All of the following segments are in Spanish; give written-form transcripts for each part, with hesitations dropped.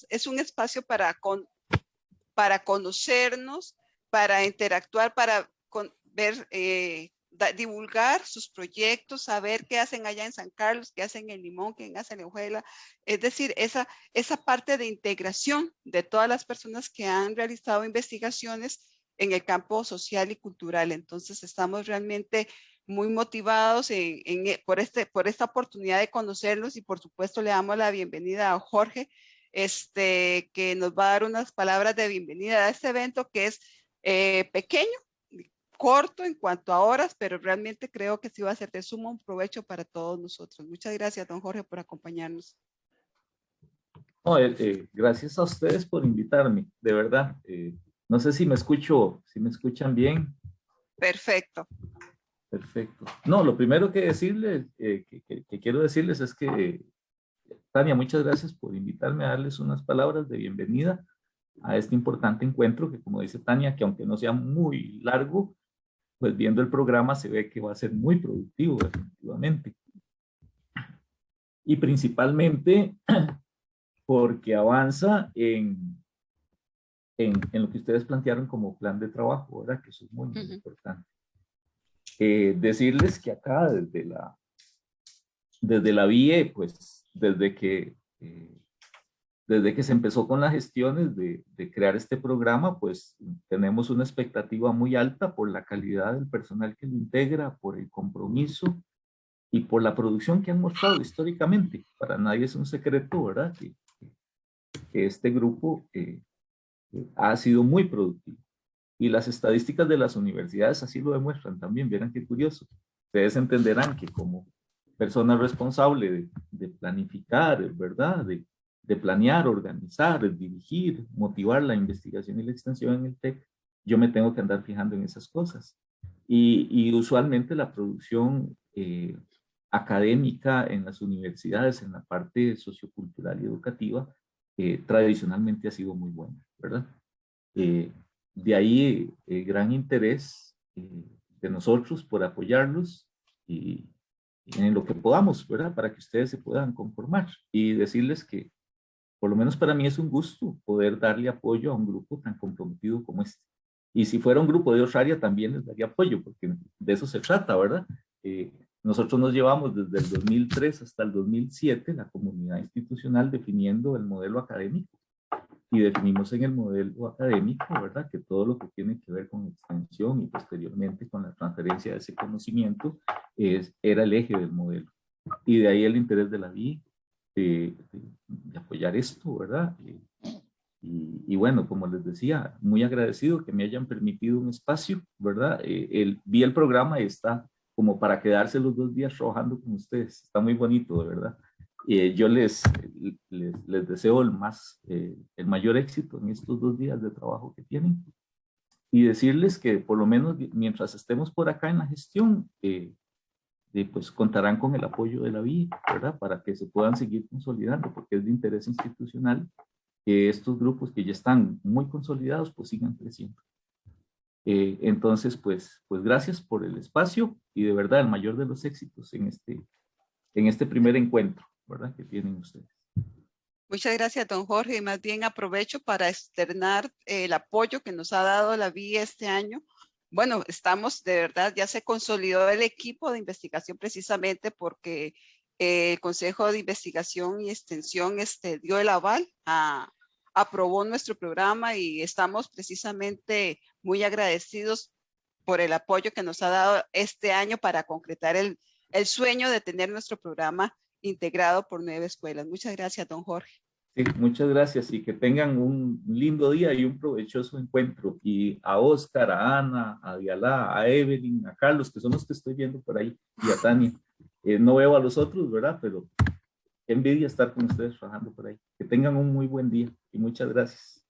es un espacio para conocernos, para interactuar, para ver, divulgar sus proyectos, saber qué hacen allá en San Carlos, qué hacen en Limón, qué hacen en Ojuela. Es decir, esa parte de integración de todas las personas que han realizado investigaciones en el campo social y cultural. Entonces estamos realmente muy motivados por esta oportunidad de conocerlos, y por supuesto le damos la bienvenida a Jorge, que nos va a dar unas palabras de bienvenida a este evento que es pequeño, corto en cuanto a horas, pero realmente creo que sí va a ser de sumo provecho para todos nosotros. Muchas gracias, don Jorge, por acompañarnos. No, gracias a ustedes por invitarme, de verdad. No sé si me escuchan bien. Perfecto. Perfecto. No, lo primero que decirles, que quiero decirles es que, Tania, muchas gracias por invitarme a darles unas palabras de bienvenida a este importante encuentro que, como dice Tania, que aunque no sea muy largo, pues viendo el programa se ve que va a ser muy productivo, definitivamente. Y principalmente porque avanza en lo que ustedes plantearon como plan de trabajo, ¿verdad? Que eso es muy, muy importante. Decirles que acá desde la VIE, pues desde que se empezó con las gestiones de crear este programa, pues tenemos una expectativa muy alta por la calidad del personal que lo integra, por el compromiso y por la producción que han mostrado históricamente. Para nadie es un secreto, ¿verdad? Que este grupo ha sido muy productivo. Y las estadísticas de las universidades así lo demuestran también. Vieran qué curioso. Ustedes entenderán que como persona responsable de planificar, ¿verdad? De planear, organizar, dirigir, motivar la investigación y la extensión en el TEC, yo me tengo que andar fijando en esas cosas. Y usualmente la producción académica en las universidades, en la parte sociocultural y educativa, tradicionalmente ha sido muy buena, ¿verdad? De ahí el gran interés de nosotros por apoyarlos y en lo que podamos, ¿verdad? Para que ustedes se puedan conformar y decirles que por lo menos para mí es un gusto poder darle apoyo a un grupo tan comprometido como este. Y si fuera un grupo de otra área también les daría apoyo, porque de eso se trata, ¿verdad? Nosotros nos llevamos desde el 2003 hasta el 2007 la comunidad institucional definiendo el modelo académico y definimos en el modelo académico, ¿verdad? Que todo lo que tiene que ver con extensión y posteriormente con la transferencia de ese conocimiento era el eje del modelo. Y de ahí el interés de la VIE de apoyar esto, ¿verdad? Y bueno, como les decía, muy agradecido que me hayan permitido un espacio, ¿verdad? Vi el programa y está como para quedarse los 2 días trabajando con ustedes. Está muy bonito, de verdad. Yo les deseo el mayor éxito en estos 2 días de trabajo que tienen y decirles que por lo menos mientras estemos por acá en la gestión, pues contarán con el apoyo de la VIE, ¿verdad? Para que se puedan seguir consolidando, porque es de interés institucional que estos grupos que ya están muy consolidados, pues sigan creciendo. Entonces, pues gracias por el espacio y de verdad el mayor de los éxitos en este primer encuentro, ¿verdad? Que tienen ustedes. Muchas gracias, don Jorge. Y más bien aprovecho para externar el apoyo que nos ha dado la VIE este año. Bueno, estamos de verdad, ya se consolidó el equipo de investigación precisamente porque el Consejo de Investigación y Extensión dio el aval, aprobó nuestro programa y estamos precisamente muy agradecidos por el apoyo que nos ha dado este año para concretar el sueño de tener nuestro programa integrado por 9 escuelas. Muchas gracias, don Jorge. Sí, muchas gracias y que tengan un lindo día y un provechoso encuentro. Y a Oscar, a Ana, a Dialá, a Evelyn, a Carlos, que son los que estoy viendo por ahí, y a Tania. No veo a los otros, ¿verdad? Pero qué envidia estar con ustedes trabajando por ahí. Que tengan un muy buen día y muchas gracias.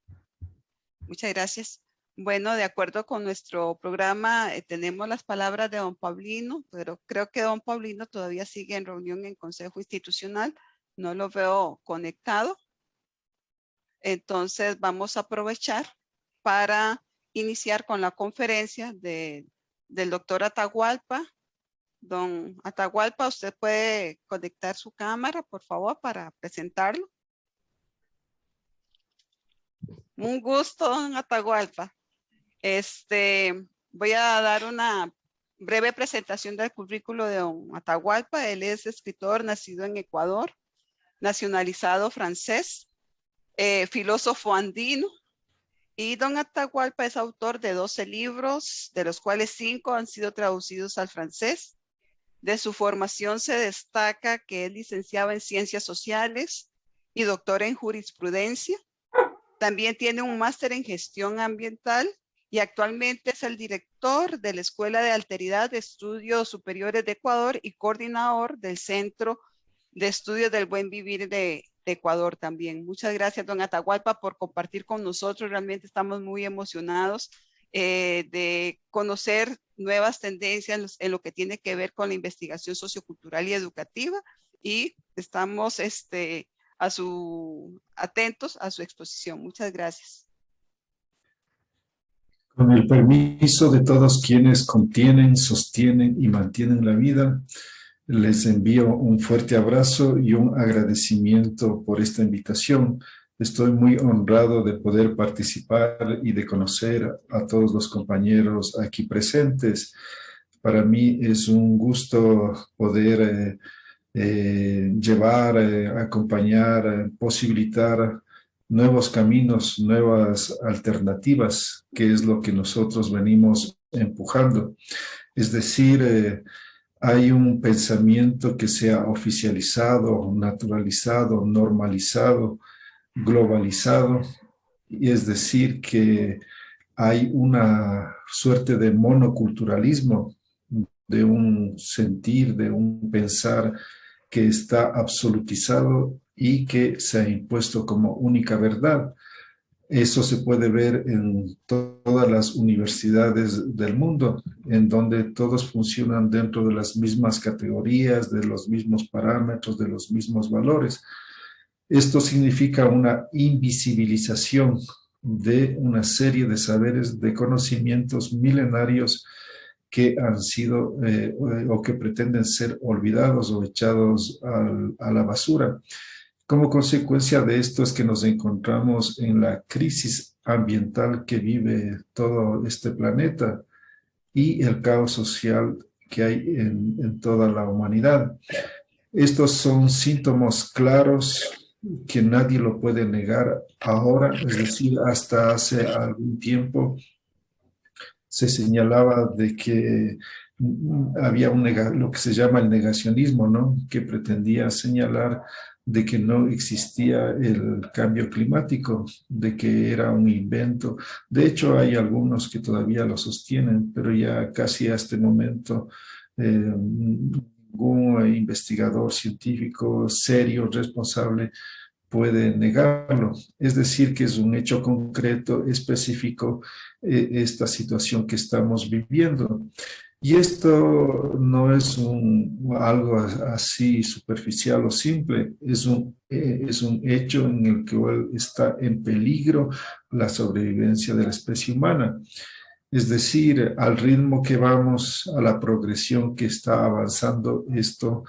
Muchas gracias. Bueno, de acuerdo con nuestro programa, tenemos las palabras de don Paulino, pero creo que don Paulino todavía sigue en reunión en Consejo Institucional. No lo veo conectado. Entonces vamos a aprovechar para iniciar con la conferencia del doctor Atahualpa. Don Atahualpa, usted puede conectar su cámara, por favor, para presentarlo. Un gusto, don Atahualpa. Voy a dar una breve presentación del currículo de don Atahualpa. Él es escritor nacido en Ecuador, nacionalizado francés, filósofo andino, y don Atahualpa es autor de 12 libros, de los cuales 5 han sido traducidos al francés. De su formación se destaca que es licenciado en Ciencias Sociales y doctor en Jurisprudencia. También tiene un máster en Gestión Ambiental y actualmente es el director de la Escuela de Alteridad de Estudios Superiores de Ecuador y coordinador del Centro de Estudios del Buen Vivir de Ecuador también. Muchas gracias, don Atahualpa, por compartir con nosotros. Realmente estamos muy emocionados de conocer nuevas tendencias en lo que tiene que ver con la investigación sociocultural y educativa, y estamos atentos a su exposición. Muchas gracias. Con el permiso de todos quienes contienen, sostienen y mantienen la vida, les envío un fuerte abrazo y un agradecimiento por esta invitación. Estoy muy honrado de poder participar y de conocer a todos los compañeros aquí presentes. Para mí es un gusto poder llevar, acompañar, posibilitar nuevos caminos, nuevas alternativas, que es lo que nosotros venimos empujando. Es decir, hay un pensamiento que se ha oficializado, naturalizado, normalizado, globalizado, y es decir, que hay una suerte de monoculturalismo, de un sentir, de un pensar que está absolutizado y que se ha impuesto como única verdad. Eso se puede ver en todas las universidades del mundo, en donde todos funcionan dentro de las mismas categorías, de los mismos parámetros, de los mismos valores. Esto significa una invisibilización de una serie de saberes, de conocimientos milenarios que han sido o que pretenden ser olvidados o echados a la basura. Como consecuencia de esto es que nos encontramos en la crisis ambiental que vive todo este planeta y el caos social que hay en toda la humanidad. Estos son síntomas claros que nadie lo puede negar ahora, es decir, hasta hace algún tiempo se señalaba de que había lo que se llama el negacionismo, ¿no? Que pretendía señalar de que no existía el cambio climático, de que era un invento. De hecho, hay algunos que todavía lo sostienen, pero ya casi a este momento ningún investigador científico serio, responsable, puede negarlo. Es decir, que es un hecho concreto, específico, esta situación que estamos viviendo. Y esto no es algo así superficial o simple, es un hecho en el que está en peligro la sobrevivencia de la especie humana. Es decir, al ritmo que vamos, a la progresión que está avanzando esto,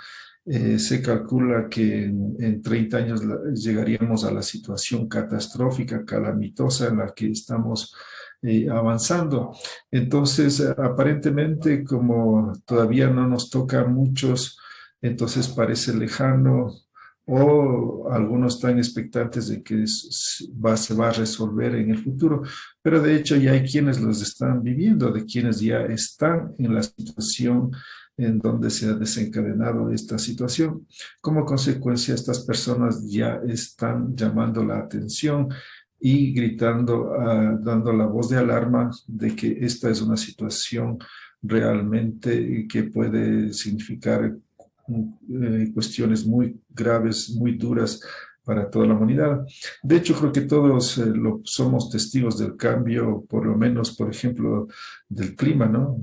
se calcula que en 30 años llegaríamos a la situación catastrófica, calamitosa en la que estamos avanzando. Entonces, aparentemente, como todavía no nos toca a muchos, entonces parece lejano, o algunos están expectantes de que se va a resolver en el futuro, pero de hecho ya hay quienes los están viviendo, de quienes ya están en la situación en donde se ha desencadenado esta situación. Como consecuencia, estas personas ya están llamando la atención y gritando, dando la voz de alarma de que esta es una situación realmente que puede significar cuestiones muy graves, muy duras para toda la humanidad. De hecho, creo que todos somos testigos del cambio, por lo menos, por ejemplo, del clima, ¿no?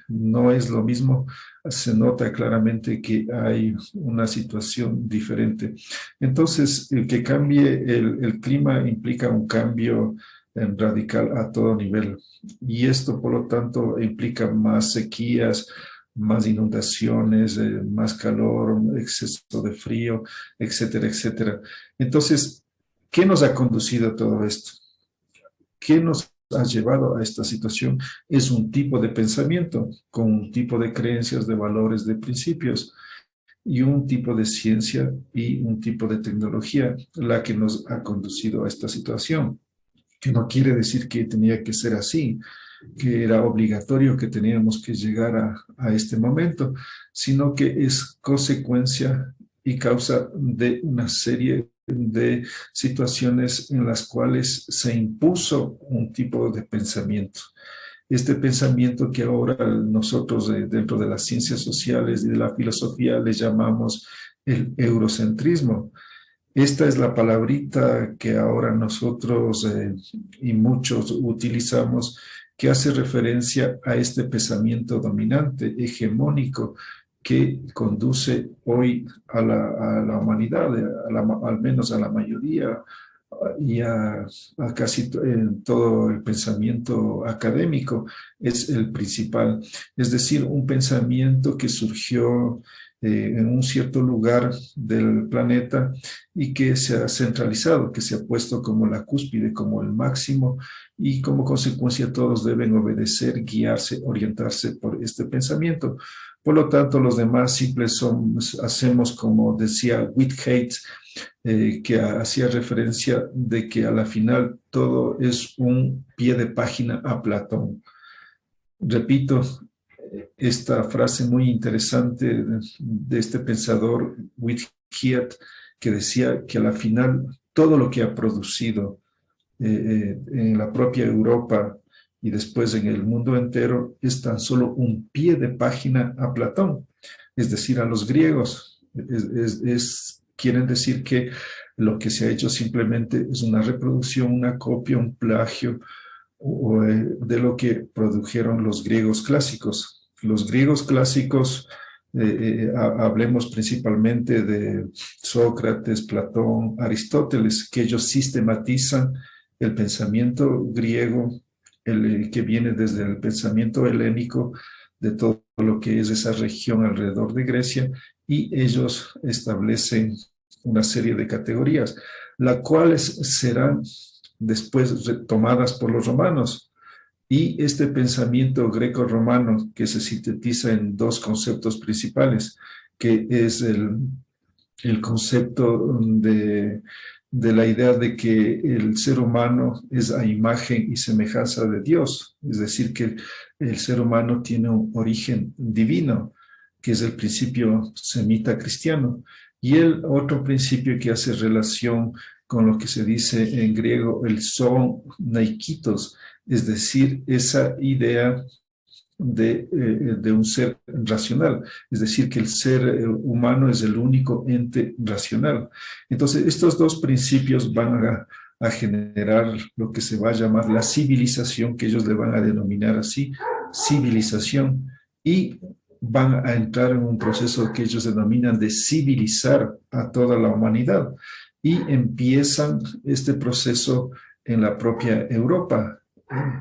No es lo mismo, se nota claramente que hay una situación diferente. Entonces, el que cambie el clima implica un cambio radical a todo nivel. Y esto, por lo tanto, implica más sequías, más inundaciones, más calor, exceso de frío, etcétera, etcétera. Entonces, ¿qué nos ha conducido a todo esto? ¿Qué nos ha llevado a esta situación? Es un tipo de pensamiento con un tipo de creencias, de valores, de principios y un tipo de ciencia y un tipo de tecnología la que nos ha conducido a esta situación, que no quiere decir que tenía que ser así, que era obligatorio que teníamos que llegar a este momento, sino que es consecuencia y causa de una serie de situaciones en las cuales se impuso un tipo de pensamiento. Este pensamiento que ahora nosotros dentro de las ciencias sociales y de la filosofía le llamamos el eurocentrismo. Esta es la palabrita que ahora nosotros y muchos utilizamos, que hace referencia a este pensamiento dominante, hegemónico, que conduce hoy a la humanidad, al menos a la mayoría, y a casi en todo el pensamiento académico, es el principal. Es decir, un pensamiento que surgió en un cierto lugar del planeta y que se ha centralizado, que se ha puesto como la cúspide, como el máximo, y como consecuencia todos deben obedecer, guiarse, orientarse por este pensamiento. Por lo tanto, los demás simples hacemos como decía Whitehead, que hacía referencia de que a la final todo es un pie de página a Platón. Repito, esta frase muy interesante de este pensador Whitehead, que decía que a la final todo lo que ha producido en la propia Europa y después en el mundo entero es tan solo un pie de página a Platón, es decir, a los griegos. Quieren decir que lo que se ha hecho simplemente es una reproducción, una copia, un plagio de lo que produjeron los griegos clásicos. Los griegos clásicos, hablemos principalmente de Sócrates, Platón, Aristóteles, que ellos sistematizan el pensamiento griego, que viene desde el pensamiento helénico, de todo lo que es esa región alrededor de Grecia, y ellos establecen una serie de categorías, las cuales serán después retomadas por los romanos. Y este pensamiento greco-romano, que se sintetiza en dos conceptos principales, que es el concepto de la idea de que el ser humano es a imagen y semejanza de Dios, es decir, que el ser humano tiene un origen divino, que es el principio semita cristiano, y el otro principio que hace relación con lo que se dice en griego el zoon naikitos, es decir, esa idea de un ser racional, es decir, que el ser humano es el único ente racional. Entonces, estos dos principios van a generar lo que se va a llamar la civilización, que ellos le van a denominar así, civilización, y van a entrar en un proceso que ellos denominan de civilizar a toda la humanidad, y empiezan este proceso en la propia Europa.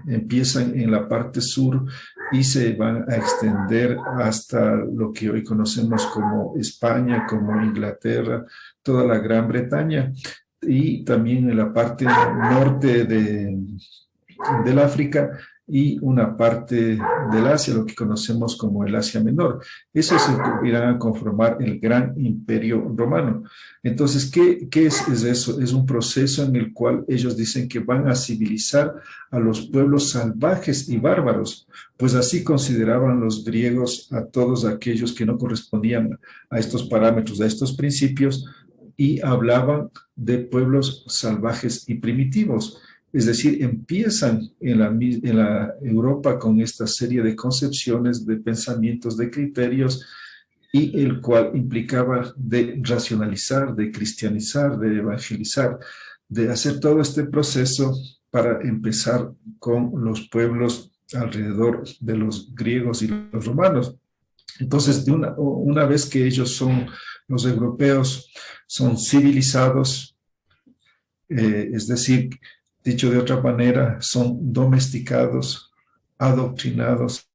Empiezan en la parte sur y se van a extender hasta lo que hoy conocemos como España, como Inglaterra, toda la Gran Bretaña, y también en la parte norte del África y una parte del Asia, lo que conocemos como el Asia Menor. Esos se irán a conformar el gran imperio romano. Entonces, ¿qué es eso? Es un proceso en el cual ellos dicen que van a civilizar a los pueblos salvajes y bárbaros, pues así consideraban los griegos a todos aquellos que no correspondían a estos parámetros, a estos principios, y hablaban de pueblos salvajes y primitivos. Es decir, empiezan en la Europa con esta serie de concepciones, de pensamientos, de criterios, y el cual implicaba de racionalizar, de cristianizar, de evangelizar, de hacer todo este proceso para empezar con los pueblos alrededor de los griegos y los romanos. Entonces, una vez que ellos los europeos, son civilizados, es decir, dicho de otra manera, son domesticados, adoctrinados,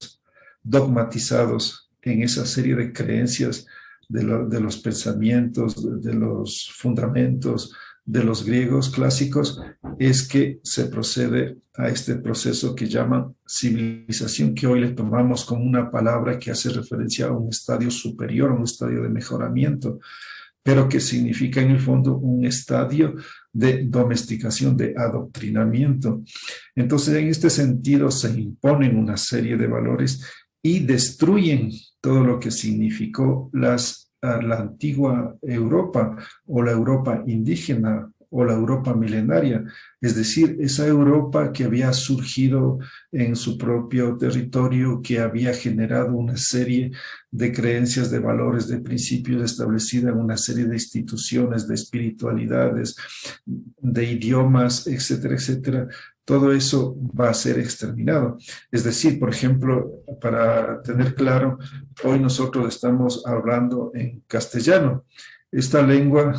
dogmatizados en esa serie de creencias de los pensamientos, de los fundamentos, de los griegos clásicos, es que se procede a este proceso que llaman civilización, que hoy le tomamos como una palabra que hace referencia a un estadio superior, a un estadio de mejoramiento, pero que significa en el fondo un estadio de domesticación, de adoctrinamiento. Entonces, en este sentido, se imponen una serie de valores y destruyen todo lo que significó la antigua Europa o la Europa indígena o la Europa milenaria, es decir, esa Europa que había surgido en su propio territorio, que había generado una serie de creencias, de valores, de principios establecidas en una serie de instituciones, de espiritualidades, de idiomas, etcétera, etcétera. Todo eso va a ser exterminado. Es decir, por ejemplo, para tener claro, hoy nosotros estamos hablando en castellano. Esta lengua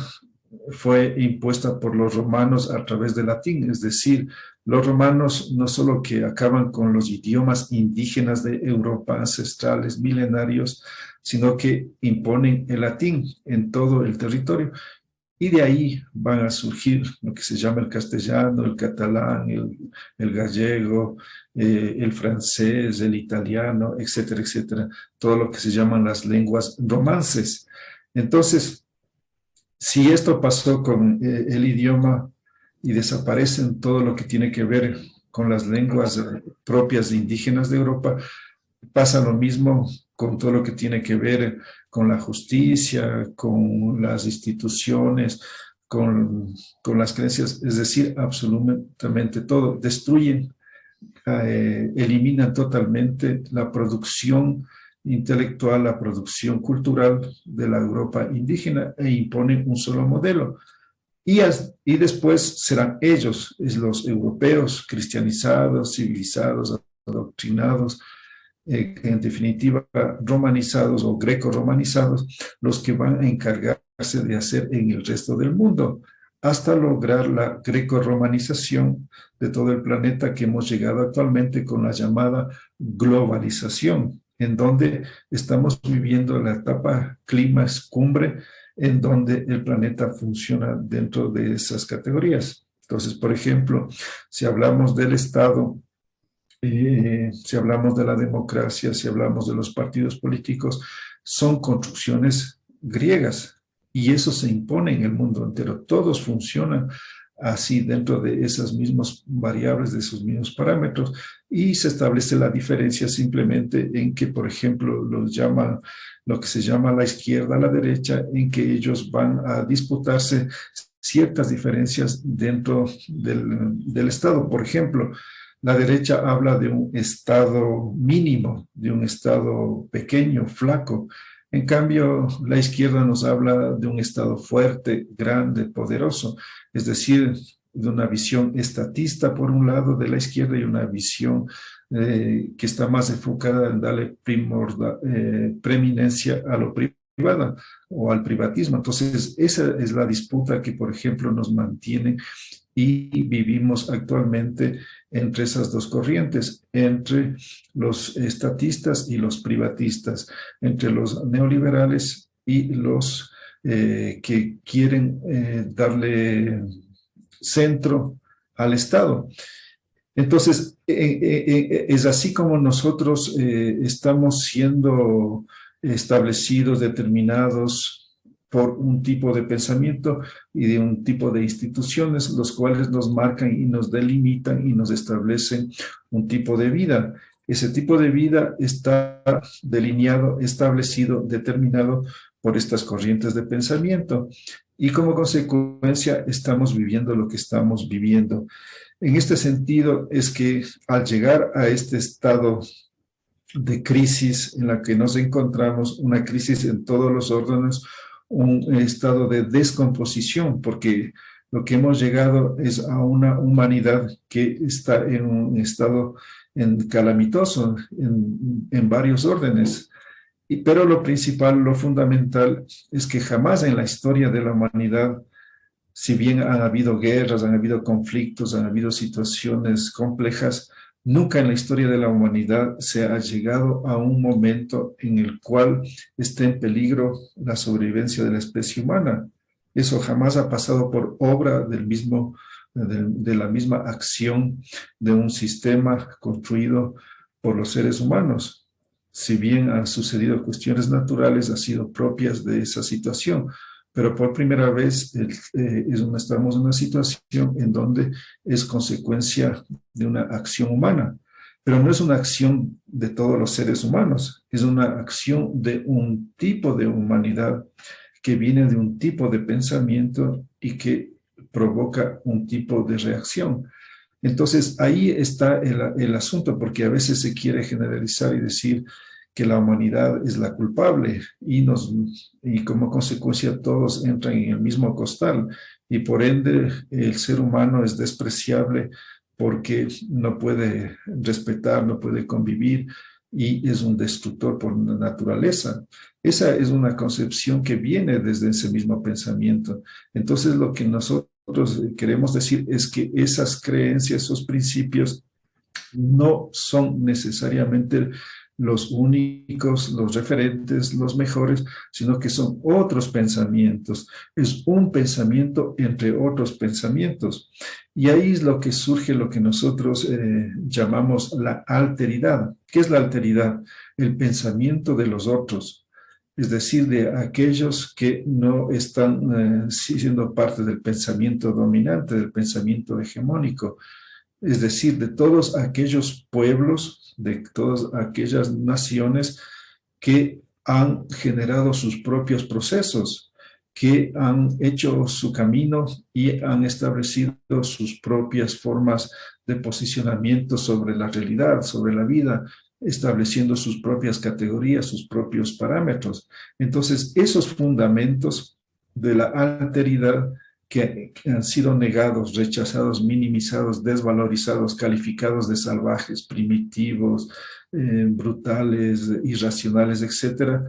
fue impuesta por los romanos a través del latín, es decir, los romanos no solo que acaban con los idiomas indígenas de Europa, ancestrales, milenarios, sino que imponen el latín en todo el territorio. Y de ahí van a surgir lo que se llama el castellano, el catalán, el gallego, el francés, el italiano, etcétera, etcétera. Todo lo que se llaman las lenguas romances. Entonces, si esto pasó con el idioma y desaparecen todo lo que tiene que ver con las lenguas propias indígenas de Europa, pasa lo mismo con todo lo que tiene que ver con la justicia, con las instituciones, con las creencias, es decir, absolutamente todo. Destruyen, eliminan totalmente la producción intelectual, la producción cultural de la Europa indígena e imponen un solo modelo. Y después serán ellos, los europeos, cristianizados, civilizados, adoctrinados, en definitiva romanizados o greco-romanizados, los que van a encargarse de hacer en el resto del mundo, hasta lograr la greco-romanización de todo el planeta que hemos llegado actualmente con la llamada globalización, en donde estamos viviendo la etapa clímax cumbre, en donde el planeta funciona dentro de esas categorías. Entonces, por ejemplo, si hablamos del Estado, si hablamos de la democracia, si hablamos de los partidos políticos, son construcciones griegas y eso se impone en el mundo entero. Todos funcionan así dentro de esas mismas variables, de esos mismos parámetros, y se establece la diferencia simplemente en que, por ejemplo, lo que se llama la izquierda, la derecha, en que ellos van a disputarse ciertas diferencias dentro del Estado. Por ejemplo, la derecha habla de un Estado mínimo, de un Estado pequeño, flaco. En cambio, la izquierda nos habla de un Estado fuerte, grande, poderoso, es decir, de una visión estatista por un lado de la izquierda y una visión que está más enfocada en darle preeminencia a lo privado o al privatismo. Entonces, esa es la disputa que, por ejemplo, nos mantiene y vivimos actualmente entre esas dos corrientes, entre los estatistas y los privatistas, entre los neoliberales y los que quieren darle centro al Estado. Entonces, es así como nosotros estamos siendo establecidos, determinados por un tipo de pensamiento y de un tipo de instituciones, los cuales nos marcan y nos delimitan y nos establecen un tipo de vida. Ese tipo de vida está delineado, establecido, determinado por estas corrientes de pensamiento. Y como consecuencia estamos viviendo lo que estamos viviendo. En este sentido es que al llegar a este estado de crisis en la que nos encontramos, una crisis en todos los órdenes, un estado de descomposición, porque lo que hemos llegado es a una humanidad que está en un estado calamitoso en varios órdenes. Pero lo principal, lo fundamental, es que jamás en la historia de la humanidad, si bien han habido guerras, han habido conflictos, han habido situaciones complejas, nunca en la historia de la humanidad se ha llegado a un momento en el cual esté en peligro la sobrevivencia de la especie humana. Eso jamás ha pasado por obra de la misma acción de un sistema construido por los seres humanos. Si bien han sucedido cuestiones naturales, han sido propias de esa situación, pero por primera vez estamos en una situación en donde es consecuencia de una acción humana. Pero no es una acción de todos los seres humanos, es una acción de un tipo de humanidad que viene de un tipo de pensamiento y que provoca un tipo de reacción. Entonces, ahí está el asunto, porque a veces se quiere generalizar y decir que la humanidad es la culpable y como consecuencia todos entran en el mismo costal y por ende el ser humano es despreciable porque no puede respetar, no puede convivir y es un destructor por naturaleza. Esa es una concepción que viene desde ese mismo pensamiento. Entonces, lo que nosotros queremos decir es que esas creencias, esos principios no son necesariamente los únicos, los referentes, los mejores, sino que son otros pensamientos. Es un pensamiento entre otros pensamientos. Y ahí es lo que surge lo que nosotros llamamos la alteridad. ¿Qué es la alteridad? El pensamiento de los otros, es decir, de aquellos que no están siendo parte del pensamiento dominante, del pensamiento hegemónico, es decir, de todos aquellos pueblos, de todas aquellas naciones que han generado sus propios procesos, que han hecho su camino y han establecido sus propias formas de posicionamiento sobre la realidad, sobre la vida, estableciendo sus propias categorías, sus propios parámetros. Entonces, esos fundamentos de la alteridad que han sido negados, rechazados, minimizados, desvalorizados, calificados de salvajes, primitivos, brutales, irracionales, etcétera,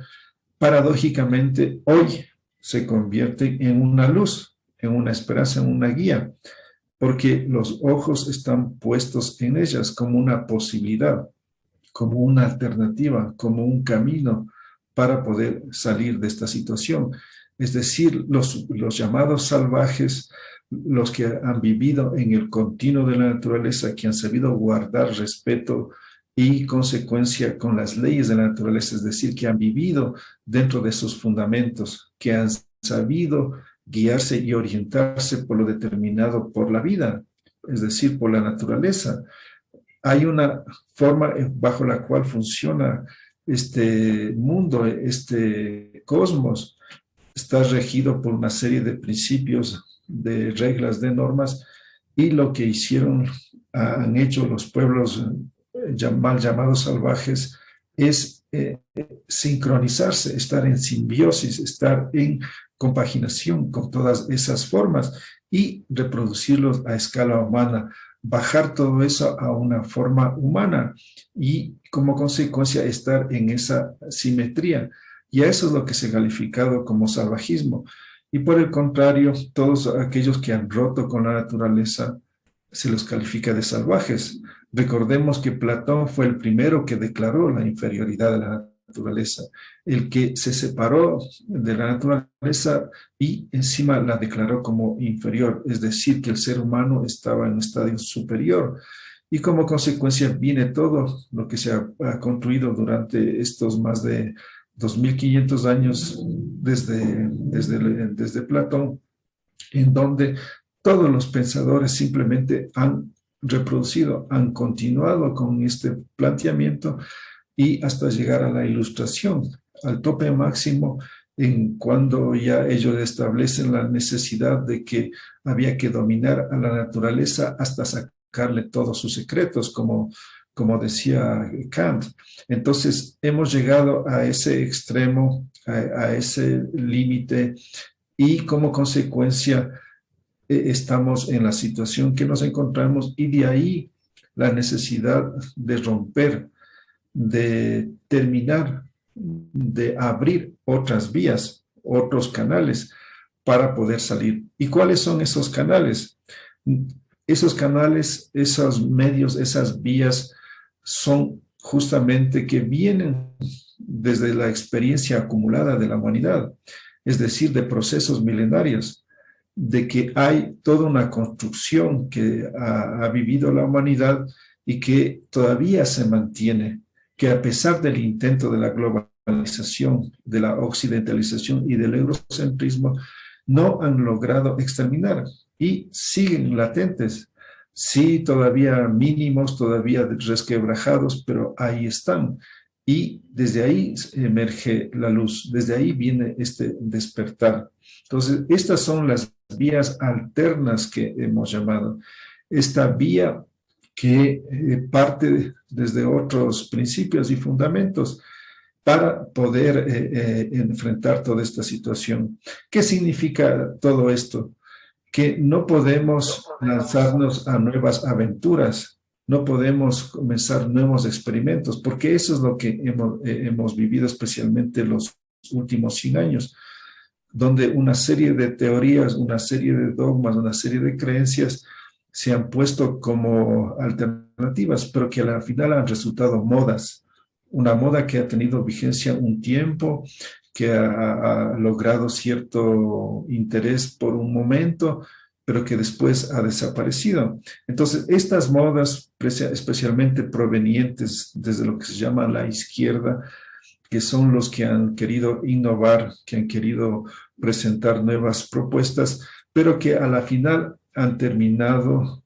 paradójicamente hoy se convierten en una luz, en una esperanza, en una guía, porque los ojos están puestos en ellas como una posibilidad, como una alternativa, como un camino para poder salir de esta situación. Es decir, los llamados salvajes, los que han vivido en el continuo de la naturaleza, que han sabido guardar respeto y consecuencia con las leyes de la naturaleza, es decir, que han vivido dentro de esos fundamentos, que han sabido guiarse y orientarse por lo determinado por la vida, es decir, por la naturaleza. Hay una forma bajo la cual funciona este mundo, este cosmos, está regido por una serie de principios, de reglas, de normas, y lo que han hecho los pueblos mal llamados salvajes es sincronizarse, estar en simbiosis, estar en compaginación con todas esas formas y reproducirlos a escala humana, bajar todo eso a una forma humana y como consecuencia estar en esa simetría. Y a eso es lo que se ha calificado como salvajismo. Y por el contrario, todos aquellos que han roto con la naturaleza se los califica de salvajes. Recordemos que Platón fue el primero que declaró la inferioridad de la naturaleza, el que se separó de la naturaleza y encima la declaró como inferior, es decir, que el ser humano estaba en un estadio superior. Y como consecuencia viene todo lo que se ha construido durante estos más de 2500 años desde Platón, en donde todos los pensadores simplemente han reproducido, han continuado con este planteamiento y hasta llegar a la ilustración, al tope máximo en cuando ya ellos establecen la necesidad de que había que dominar a la naturaleza hasta sacarle todos sus secretos, como decía Kant. Entonces, hemos llegado a ese extremo, a ese límite, y como consecuencia estamos en la situación que nos encontramos, y de ahí la necesidad de romper, de terminar, de abrir otras vías, otros canales para poder salir. ¿Y cuáles son esos canales? Esos canales, esos medios, esas vías son justamente que vienen desde la experiencia acumulada de la humanidad. es decir, de procesos milenarios, de que hay toda una construcción que ha vivido la humanidad y que todavía se mantiene, que a pesar del intento de la globalización, de la occidentalización y del eurocentrismo, no han logrado exterminar y siguen latentes. Sí, todavía mínimos, todavía resquebrajados, pero ahí están. Y desde ahí emerge la luz, desde ahí viene este despertar. Entonces, estas son las vías alternas que hemos llamado. Esta vía que parte desde otros principios y fundamentos para poder enfrentar toda esta situación. ¿Qué significa todo esto? Que no podemos lanzarnos a nuevas aventuras, no podemos comenzar nuevos experimentos, porque eso es lo que hemos vivido especialmente los últimos 100 años, donde una serie de teorías, una serie de dogmas, una serie de creencias se han puesto como alternativas, pero que al final han resultado modas. Una moda que ha tenido vigencia un tiempo, que ha logrado cierto interés por un momento, pero que después ha desaparecido. Entonces, estas modas, especialmente provenientes desde lo que se llama la izquierda, que son los que han querido innovar, que han querido presentar nuevas propuestas, pero que a la final han terminado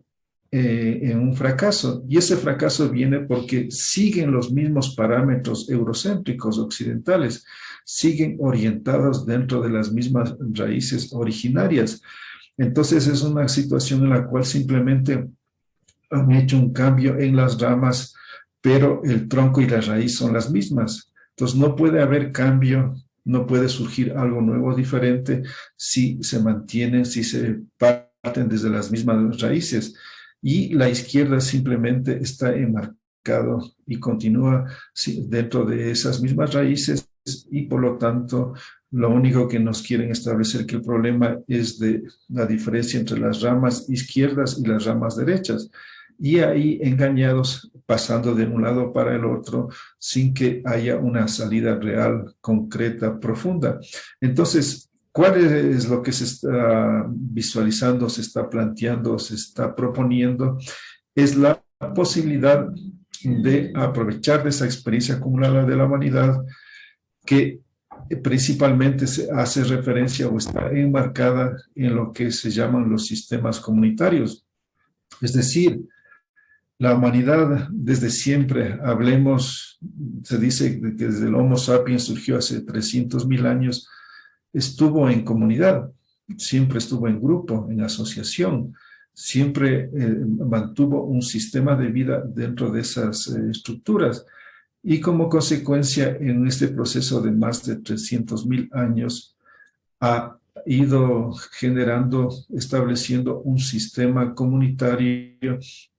en un fracaso. Y ese fracaso viene porque siguen los mismos parámetros eurocéntricos occidentales, siguen orientados dentro de las mismas raíces originarias. Entonces es una situación en la cual simplemente han hecho un cambio en las ramas, pero el tronco y la raíz son las mismas. Entonces no puede haber cambio, no puede surgir algo nuevo, diferente, si se mantienen, si se parten desde las mismas raíces. Y la izquierda simplemente está enmarcado y continúa dentro de esas mismas raíces y por lo tanto lo único que nos quieren establecer que el problema es de la diferencia entre las ramas izquierdas y las ramas derechas. Y ahí engañados, pasando de un lado para el otro, sin que haya una salida real, concreta, profunda. Entonces, ¿cuál es lo que se está visualizando, se está planteando, se está proponiendo? Es la posibilidad de aprovechar de esa experiencia acumulada de la humanidad que principalmente se hace referencia o está enmarcada en lo que se llaman los sistemas comunitarios. Es decir, la humanidad desde siempre, hablemos, se dice que desde el Homo sapiens surgió hace 300.000 años, estuvo en comunidad, siempre estuvo en grupo, en asociación, siempre mantuvo un sistema de vida dentro de esas estructuras. Y como consecuencia, en este proceso de más de 300.000 años, ha ido generando, estableciendo un sistema comunitario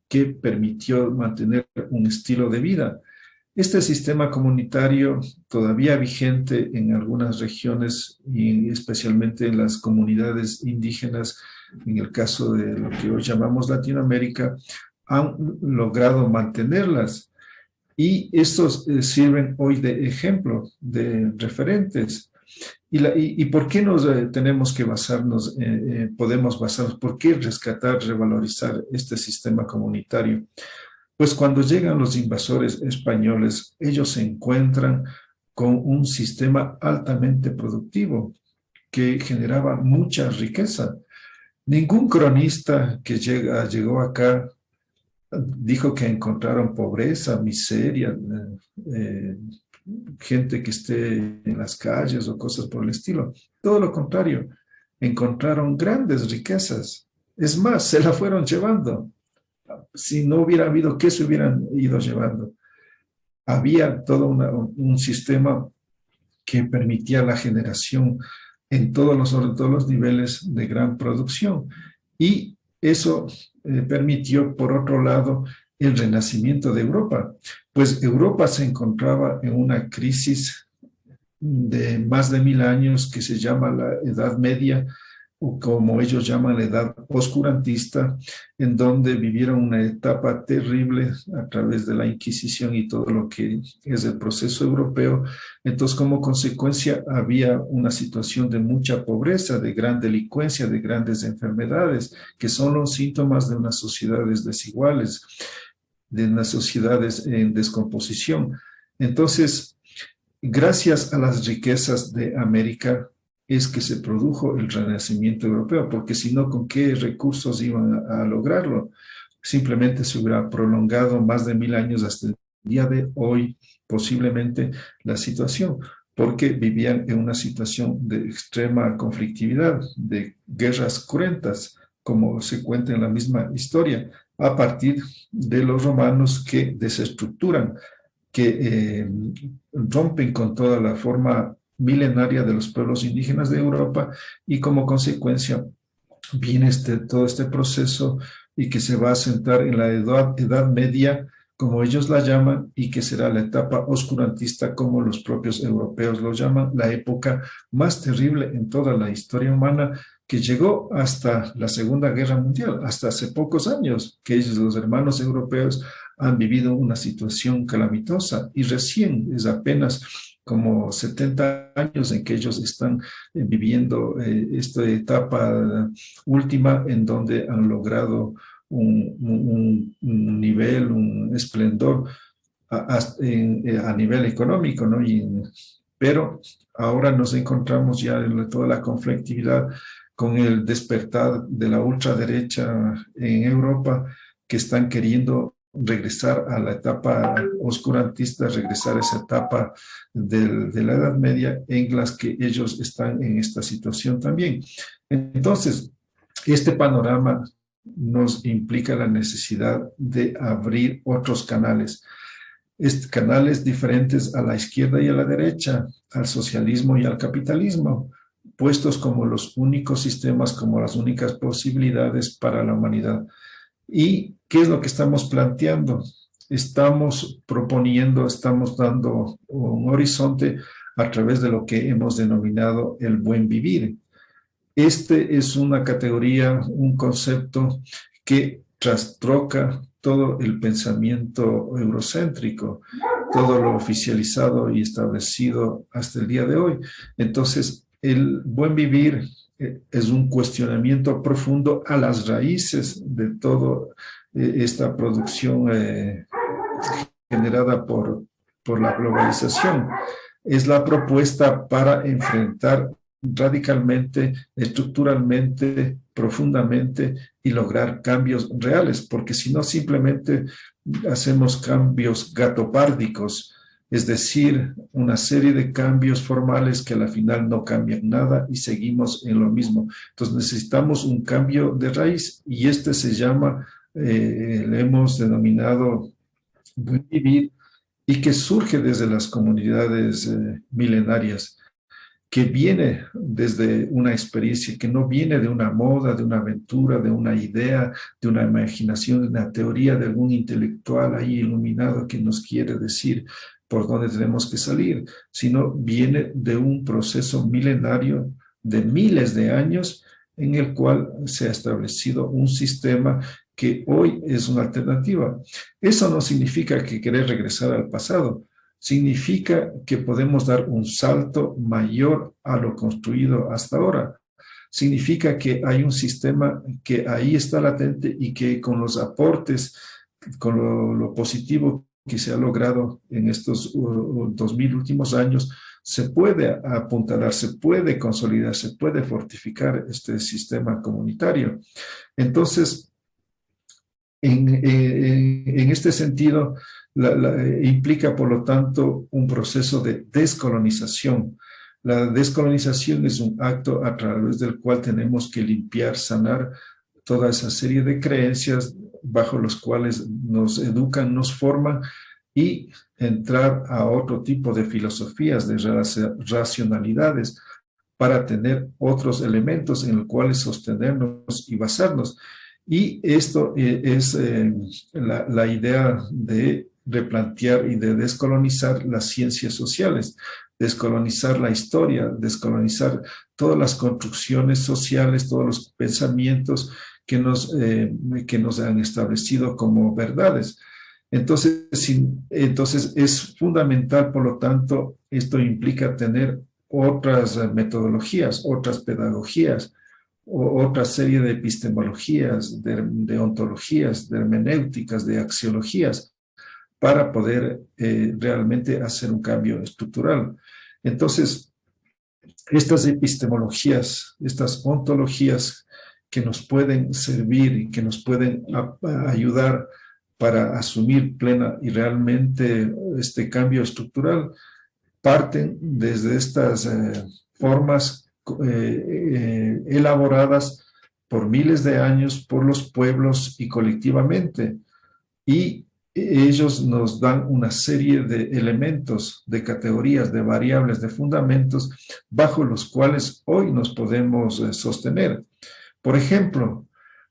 que permitió mantener un estilo de vida. Este sistema comunitario todavía vigente en algunas regiones y especialmente en las comunidades indígenas, en el caso de lo que hoy llamamos Latinoamérica, han logrado mantenerlas. Y estos sirven hoy de ejemplo, de referentes. ¿Y por qué nos tenemos que basarnos, podemos basarnos, por qué rescatar, revalorizar este sistema comunitario? Pues cuando llegan los invasores españoles, ellos se encuentran con un sistema altamente productivo que generaba mucha riqueza. Ningún cronista que llegó acá dijo que encontraron pobreza, miseria, gente que esté en las calles o cosas por el estilo. Todo lo contrario, encontraron grandes riquezas. Es más, se la fueron llevando. Si no hubiera habido, ¿qué se hubieran ido llevando? Había todo un sistema que permitía la generación en todos los niveles de gran producción. Y eso permitió, por otro lado, el renacimiento de Europa. Pues Europa se encontraba en una crisis de más de 1000 años que se llama la Edad Media, o como ellos llaman la edad oscurantista, en donde vivieron una etapa terrible a través de la Inquisición y todo lo que es el proceso europeo. Entonces, como consecuencia, había una situación de mucha pobreza, de gran delincuencia, de grandes enfermedades, que son los síntomas de unas sociedades desiguales, de unas sociedades en descomposición. Entonces, gracias a las riquezas de América, es que se produjo el renacimiento europeo, porque si no, ¿con qué recursos iban a lograrlo? Simplemente se hubiera prolongado más de 1000 años hasta el día de hoy, posiblemente, la situación, porque vivían en una situación de extrema conflictividad, de guerras cruentas, como se cuenta en la misma historia, a partir de los romanos que desestructuran, que rompen con toda la forma milenaria de los pueblos indígenas de Europa, y como consecuencia viene todo este proceso y que se va a sentar en la edad media, como ellos la llaman, y que será la etapa oscurantista, como los propios europeos lo llaman, la época más terrible en toda la historia humana, que llegó hasta la Segunda Guerra Mundial, hasta hace pocos años, que ellos, los hermanos europeos, han vivido una situación calamitosa, y recién es apenas como 70 años en que ellos están viviendo esta etapa última, en donde han logrado un nivel, un esplendor a nivel económico, ¿no? Pero ahora nos encontramos ya en toda la conflictividad con el despertar de la ultraderecha en Europa, que están queriendo regresar a la etapa oscurantista, regresar a esa etapa de la Edad Media, en las que ellos están en esta situación también. Entonces, este panorama nos implica la necesidad de abrir otros canales, canales diferentes a la izquierda y a la derecha, al socialismo y al capitalismo, puestos como los únicos sistemas, como las únicas posibilidades para la humanidad. ¿Y qué es lo que estamos planteando? Estamos proponiendo, estamos dando un horizonte a través de lo que hemos denominado el buen vivir. Este es una categoría, un concepto que trastroca todo el pensamiento eurocéntrico, todo lo oficializado y establecido hasta el día de hoy. Entonces, el buen vivir es un cuestionamiento profundo a las raíces de toda esta producción generada por la globalización. Es la propuesta para enfrentar radicalmente, estructuralmente, profundamente, y lograr cambios reales, porque si no, simplemente hacemos cambios gatopárdicos, es decir, una serie de cambios formales que a la final no cambian nada y seguimos en lo mismo. Entonces necesitamos un cambio de raíz, y este se llama, le hemos denominado buen vivir, y que surge desde las comunidades milenarias, que viene desde una experiencia, que no viene de una moda, de una aventura, de una idea, de una imaginación, de una teoría de algún intelectual ahí iluminado que nos quiere decir por dónde tenemos que salir, sino viene de un proceso milenario de miles de años, en el cual se ha establecido un sistema que hoy es una alternativa. Eso no significa que querer regresar al pasado, significa que podemos dar un salto mayor a lo construido hasta ahora. Significa que hay un sistema que ahí está latente, y que con los aportes, con lo positivo que se ha logrado en estos 2000 últimos años, se puede apuntalar, se puede consolidar, se puede fortificar este sistema comunitario. Entonces, en este sentido, implica, por lo tanto, un proceso de descolonización. La descolonización es un acto a través del cual tenemos que limpiar, sanar toda esa serie de creencias bajo los cuales nos educan, nos forman, y entrar a otro tipo de filosofías, de racionalidades, para tener otros elementos en los cuales sostenernos y basarnos. Y esto es la idea de replantear y de descolonizar las ciencias sociales, descolonizar la historia, descolonizar todas las construcciones sociales, todos los pensamientos que nos han establecido como verdades. Entonces es fundamental, por lo tanto, esto implica tener otras metodologías, otras pedagogías, otra serie de epistemologías, de ontologías, de hermenéuticas, de axiologías, para poder realmente hacer un cambio estructural. Entonces, estas epistemologías, estas ontologías que nos pueden servir y que nos pueden ayudar para asumir plena y realmente este cambio estructural, parten desde estas formas elaboradas por miles de años por los pueblos y colectivamente. Y ellos nos dan una serie de elementos, de categorías, de variables, de fundamentos bajo los cuales hoy nos podemos sostener. Por ejemplo,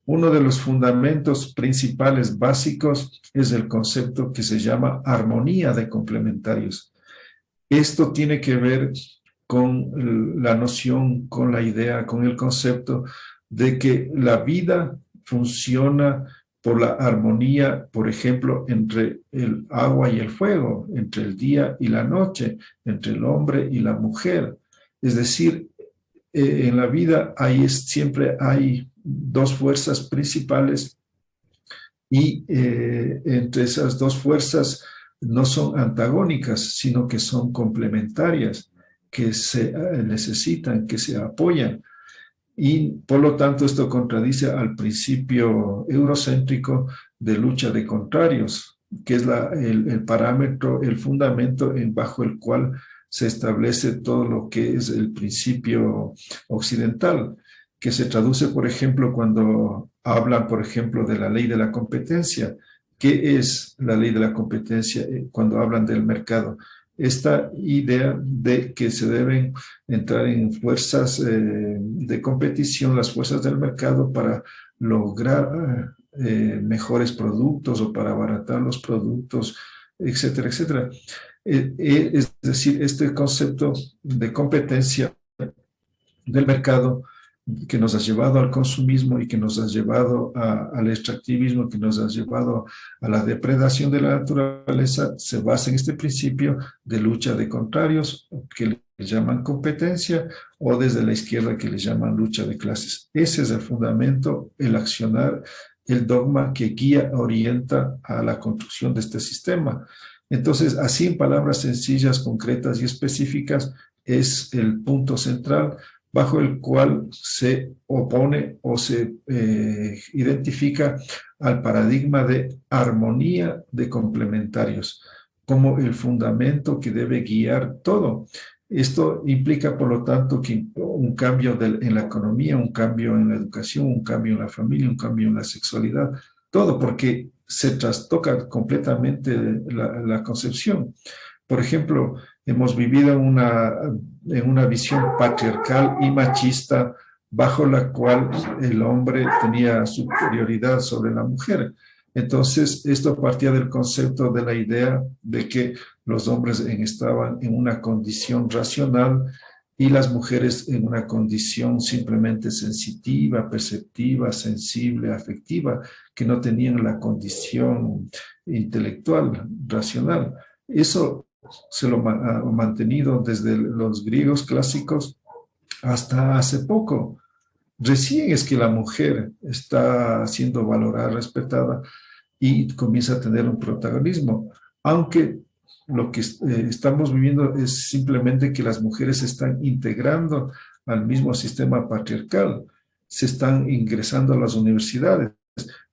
uno de los fundamentos principales básicos es el concepto que se llama armonía de complementarios. Esto tiene que ver con la noción, con la idea, con el concepto de que la vida funciona por la armonía, por ejemplo, entre el agua y el fuego, entre el día y la noche, entre el hombre y la mujer. Es decir, en la vida siempre hay dos fuerzas principales y entre esas dos fuerzas no son antagónicas, sino que son complementarias, que se necesitan, que se apoyan. Y por lo tanto esto contradice al principio eurocéntrico de lucha de contrarios, que es el parámetro, el fundamento bajo el cual se establece todo lo que es el principio occidental, que se traduce, por ejemplo, cuando hablan, por ejemplo, de la ley de la competencia. ¿Qué es la ley de la competencia cuando hablan del mercado? Esta idea de que se deben entrar en fuerzas de competición, las fuerzas del mercado, para lograr mejores productos o para abaratar los productos, etcétera, etcétera. Es decir, este concepto de competencia del mercado que nos ha llevado al consumismo y que nos ha llevado al extractivismo, que nos ha llevado a la depredación de la naturaleza, se basa en este principio de lucha de contrarios, que le llaman competencia, o desde la izquierda que le llaman lucha de clases. Ese es el fundamento, el accionar, el dogma que guía, orienta a la construcción de este sistema. Entonces, así en palabras sencillas, concretas y específicas, es el punto central bajo el cual se opone o se identifica al paradigma de armonía de complementarios como el fundamento que debe guiar todo. Esto implica, por lo tanto, que un cambio en la economía, un cambio en la educación, un cambio en la familia, un cambio en la sexualidad, todo porque se trastoca completamente la concepción. Por ejemplo, hemos vivido en una visión patriarcal y machista bajo la cual el hombre tenía superioridad sobre la mujer. Entonces, esto partía del concepto de la idea de que los hombres estaban en una condición racional y las mujeres en una condición simplemente sensitiva, perceptiva, sensible, afectiva, que no tenían la condición intelectual, racional. Eso se lo ha mantenido desde los griegos clásicos hasta hace poco. Recién es que la mujer está siendo valorada, respetada y comienza a tener un protagonismo, aunque lo que estamos viviendo es simplemente que las mujeres se están integrando al mismo sistema patriarcal, se están ingresando a las universidades,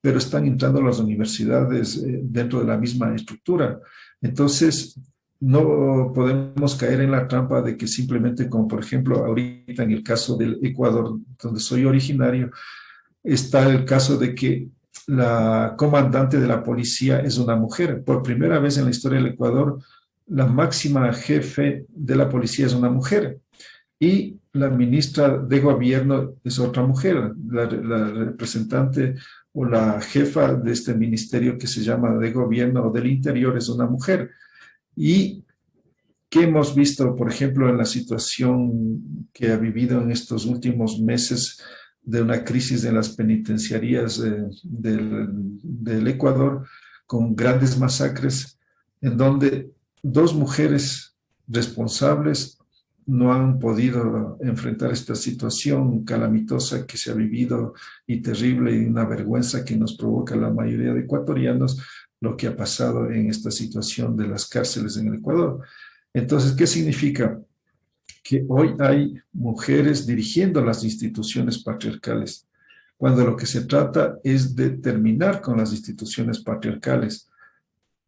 pero están entrando a las universidades dentro de la misma estructura. Entonces, no podemos caer en la trampa de que simplemente, como por ejemplo ahorita en el caso del Ecuador, donde soy originario, está el caso de que la comandante de la policía es una mujer. Por primera vez en la historia del Ecuador, la máxima jefe de la policía es una mujer. Y la ministra de gobierno es otra mujer, la representante o la jefa de este ministerio que se llama de gobierno o del interior es una mujer. Y ¿Qué hemos visto, por ejemplo, en la situación que ha vivido en estos últimos meses de una crisis en las penitenciarías del Ecuador, con grandes masacres, en donde dos mujeres responsables no han podido enfrentar esta situación calamitosa que se ha vivido y terrible y una vergüenza que nos provoca a la mayoría de ecuatorianos lo que ha pasado en esta situación de las cárceles en el Ecuador? Entonces, ¿qué significa? Que hoy hay mujeres dirigiendo las instituciones patriarcales, cuando lo que se trata es de terminar con las instituciones patriarcales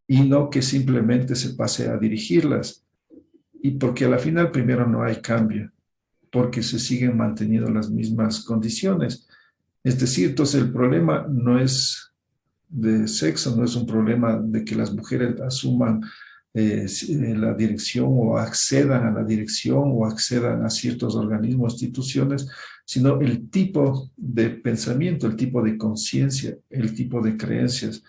y no que simplemente se pase a dirigirlas. Y porque a la final primero no hay cambio, porque se siguen manteniendo las mismas condiciones. Es decir, entonces el problema no es de sexo, no es un problema de que las mujeres asuman la dirección o accedan a la dirección o accedan a ciertos organismos, instituciones, sino el tipo de pensamiento, el tipo de conciencia, el tipo de creencias.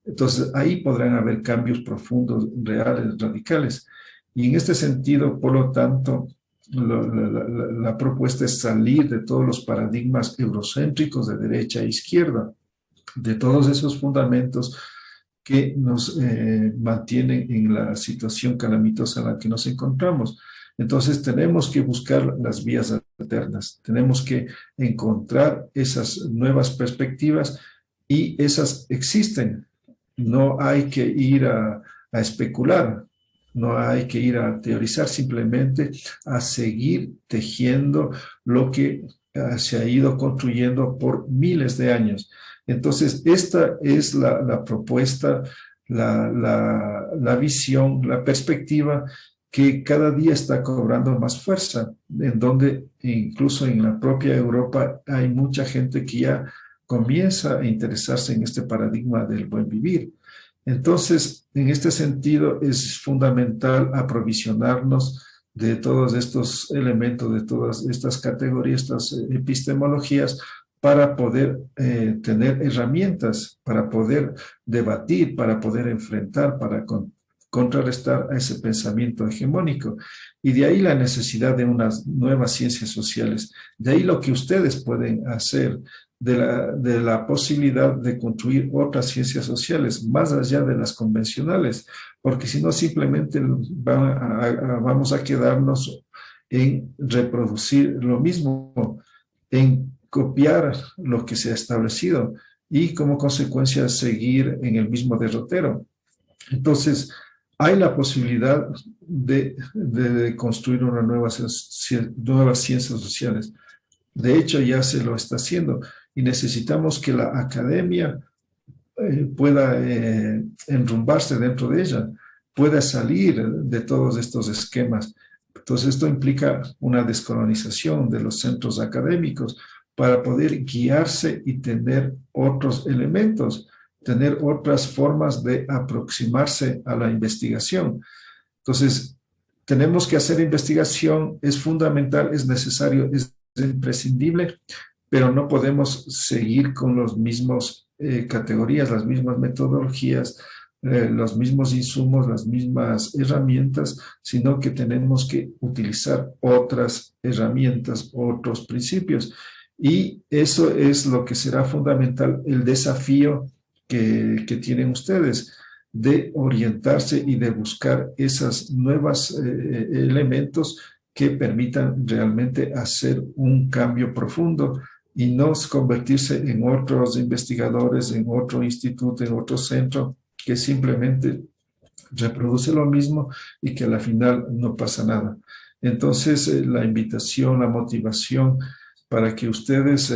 Entonces ahí podrán haber cambios profundos, reales, radicales. Y en este sentido, por lo tanto, la propuesta es salir de todos los paradigmas eurocéntricos de derecha e izquierda, de todos esos fundamentos que nos mantienen en la situación calamitosa en la que nos encontramos. Entonces tenemos que buscar las vías alternas, tenemos que encontrar esas nuevas perspectivas y esas existen. No hay que ir a especular, no hay que ir a teorizar, simplemente a seguir tejiendo lo que se ha ido construyendo por miles de años. Entonces, esta es la propuesta, la visión, la perspectiva que cada día está cobrando más fuerza, en donde incluso en la propia Europa hay mucha gente que ya comienza a interesarse en este paradigma del buen vivir. Entonces, en este sentido, es fundamental aprovisionarnos de todos estos elementos, de todas estas categorías, estas epistemologías, para poder tener herramientas, para poder debatir, para poder enfrentar, para contrarrestar a ese pensamiento hegemónico. Y de ahí la necesidad de unas nuevas ciencias sociales. De ahí lo que ustedes pueden hacer, de la posibilidad de construir otras ciencias sociales, más allá de las convencionales, porque si no simplemente vamos a quedarnos en reproducir lo mismo, en copiar lo que se ha establecido y como consecuencia seguir en el mismo derrotero. Entonces, hay la posibilidad de construir una nuevas ciencias sociales. De hecho, ya se lo está haciendo y necesitamos que la academia pueda enrumbarse dentro de ella, pueda salir de todos estos esquemas. Entonces, esto implica una descolonización de los centros académicos para poder guiarse y tener otros elementos, tener otras formas de aproximarse a la investigación. Entonces, tenemos que hacer investigación, es fundamental, es necesario, es imprescindible, pero no podemos seguir con los mismos categorías, las mismas metodologías, los mismos insumos, las mismas herramientas, sino que tenemos que utilizar otras herramientas, otros principios. Y eso es lo que será fundamental, el desafío que tienen ustedes de orientarse y de buscar esas nuevas elementos que permitan realmente hacer un cambio profundo y no convertirse en otros investigadores, en otro instituto, en otro centro, que simplemente reproduce lo mismo y que a la final no pasa nada. Entonces, la invitación, la motivación para que ustedes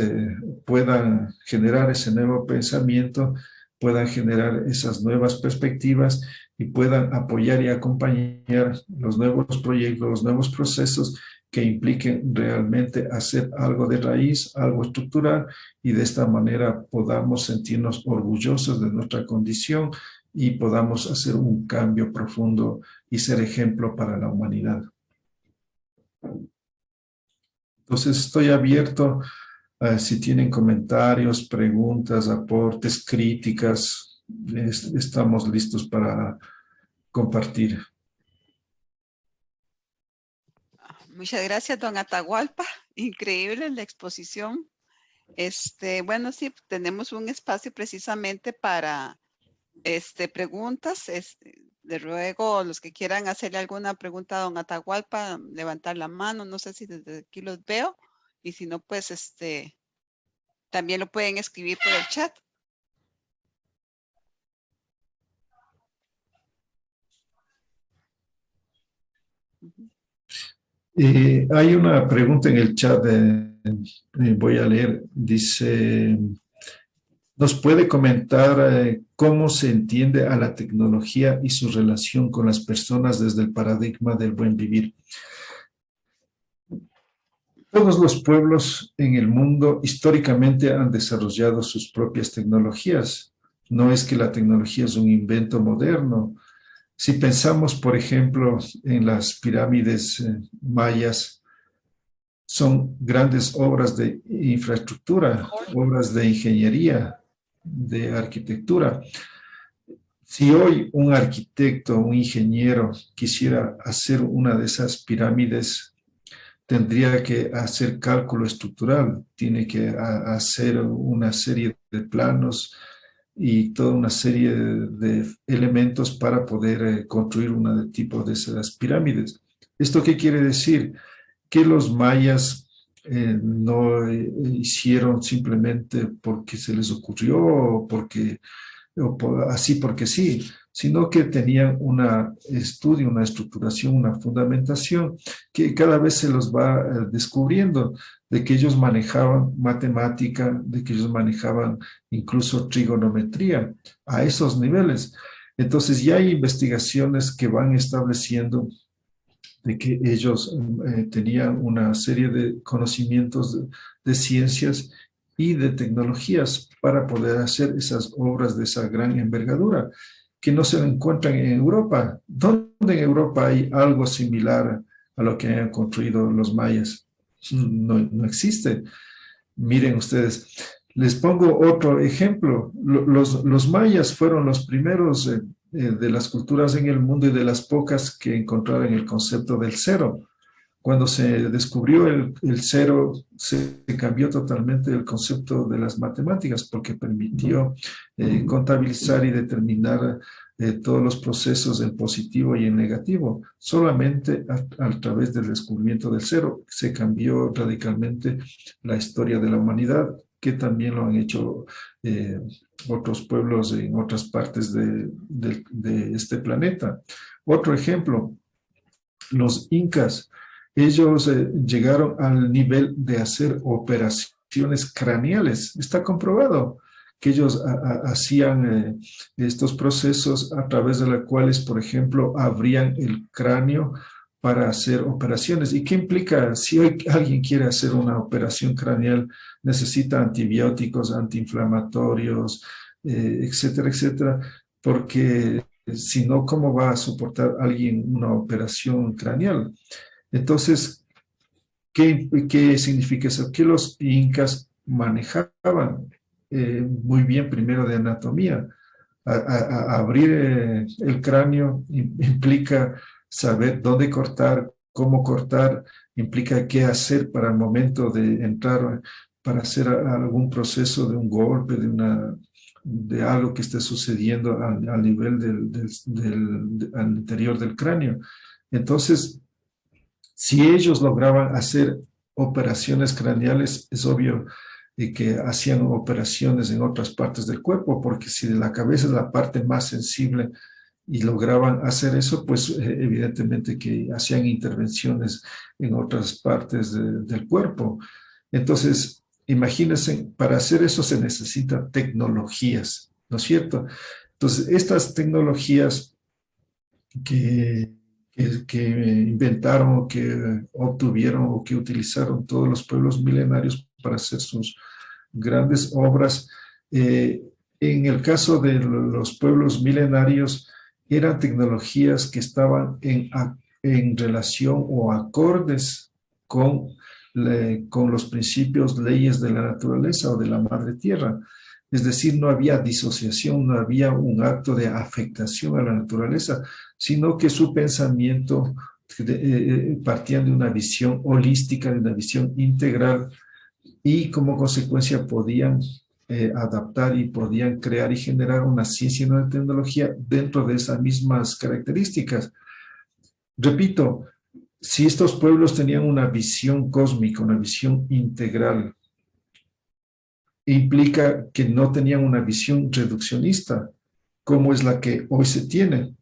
puedan generar ese nuevo pensamiento, puedan generar esas nuevas perspectivas y puedan apoyar y acompañar los nuevos proyectos, los nuevos procesos que impliquen realmente hacer algo de raíz, algo estructural, y de esta manera podamos sentirnos orgullosos de nuestra condición y podamos hacer un cambio profundo y ser ejemplo para la humanidad. Entonces estoy abierto si tienen comentarios, preguntas, aportes, críticas, estamos listos para compartir. Muchas gracias, don Atahualpa. Increíble la exposición. Bueno, sí, tenemos un espacio precisamente para preguntas. Le ruego los que quieran hacerle alguna pregunta a don Atahualpa, levantar la mano. No sé si desde aquí los veo. Y si no, pues también lo pueden escribir por el chat. Hay una pregunta en el chat, voy a leer, dice, ¿nos puede comentar cómo se entiende a la tecnología y su relación con las personas desde el paradigma del buen vivir? Todos los pueblos en el mundo históricamente han desarrollado sus propias tecnologías. No es que la tecnología es un invento moderno. Si pensamos, por ejemplo, en las pirámides mayas, son grandes obras de infraestructura, obras de ingeniería, de arquitectura. Si hoy un arquitecto, un ingeniero quisiera hacer una de esas pirámides, tendría que hacer cálculo estructural, tiene que hacer una serie de planos y toda una serie de elementos para poder construir un tipo de esas pirámides. ¿Esto qué quiere decir? Que los mayas no hicieron simplemente porque se les ocurrió o así porque sí, sino que tenían un estudio, una estructuración, una fundamentación que cada vez se los va descubriendo, de que ellos manejaban matemática, de que ellos manejaban incluso trigonometría a esos niveles. Entonces ya hay investigaciones que van estableciendo de que ellos tenían una serie de conocimientos de ciencias y de tecnologías para poder hacer esas obras de esa gran envergadura que no se encuentran en Europa. ¿Dónde en Europa hay algo similar a lo que han construido los mayas? No existe. Miren ustedes, les pongo otro ejemplo. Los mayas fueron los primeros de las culturas en el mundo y de las pocas que encontraron el concepto del cero. Cuando se descubrió el cero, se cambió totalmente el concepto de las matemáticas porque permitió contabilizar y determinar todos los procesos en positivo y en negativo. Solamente a través del descubrimiento del cero se cambió radicalmente la historia de la humanidad, que también lo han hecho otros pueblos en otras partes de este planeta. Otro ejemplo, los incas. Ellos llegaron al nivel de hacer operaciones craneales. Está comprobado que ellos hacían estos procesos a través de los cuales, por ejemplo, abrían el cráneo para hacer operaciones. ¿Y qué implica? Si hoy alguien quiere hacer una operación craneal, necesita antibióticos, antiinflamatorios, etcétera, etcétera, porque si no, ¿cómo va a soportar alguien una operación craneal? Entonces, ¿qué significa eso? Que los incas manejaban muy bien primero de anatomía. Abrir el cráneo implica saber dónde cortar, cómo cortar, implica qué hacer para el momento de entrar, para hacer algún proceso de un golpe, de algo que esté sucediendo al nivel al interior del cráneo. Entonces, si ellos lograban hacer operaciones craneales, es obvio que hacían operaciones en otras partes del cuerpo, porque si de la cabeza es la parte más sensible y lograban hacer eso, pues evidentemente que hacían intervenciones en otras partes del cuerpo. Entonces, imagínense, para hacer eso se necesitan tecnologías, ¿no es cierto? Entonces, estas tecnologías que inventaron o que obtuvieron o que utilizaron todos los pueblos milenarios para hacer sus grandes obras. En el caso de los pueblos milenarios, eran tecnologías que estaban en relación o acordes con los principios, leyes de la naturaleza o de la madre tierra. Es decir, no había disociación, no había un acto de afectación a la naturaleza, sino que su pensamiento partían de una visión holística, de una visión integral, y como consecuencia podían adaptar y podían crear y generar una ciencia y una tecnología dentro de esas mismas características. Repito, si estos pueblos tenían una visión cósmica, una visión integral, implica que no tenían una visión reduccionista, como es la que hoy se tiene.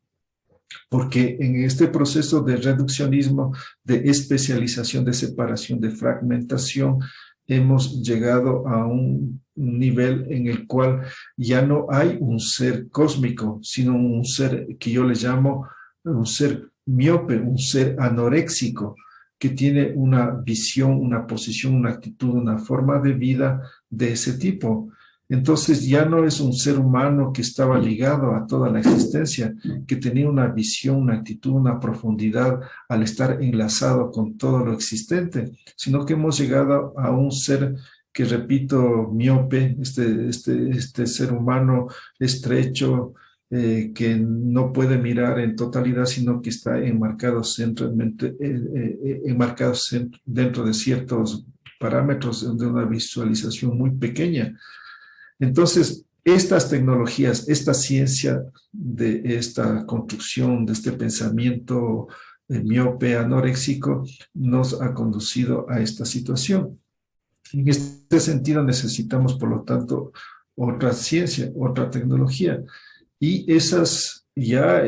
Porque en este proceso de reduccionismo, de especialización, de separación, de fragmentación, hemos llegado a un nivel en el cual ya no hay un ser cósmico, sino un ser que yo le llamo un ser miope, un ser anoréxico, que tiene una visión, una posición, una actitud, una forma de vida de ese tipo. Entonces ya no es un ser humano que estaba ligado a toda la existencia, que tenía una visión, una actitud, una profundidad al estar enlazado con todo lo existente, sino que hemos llegado a un ser que, repito, miope, este ser humano estrecho, que no puede mirar en totalidad, sino que está enmarcado centralmente, dentro de ciertos parámetros de una visualización muy pequeña. Entonces, estas tecnologías, esta ciencia de esta construcción, de este pensamiento miope, anoréxico, nos ha conducido a esta situación. En este sentido necesitamos, por lo tanto, otra ciencia, otra tecnología. Y esas ya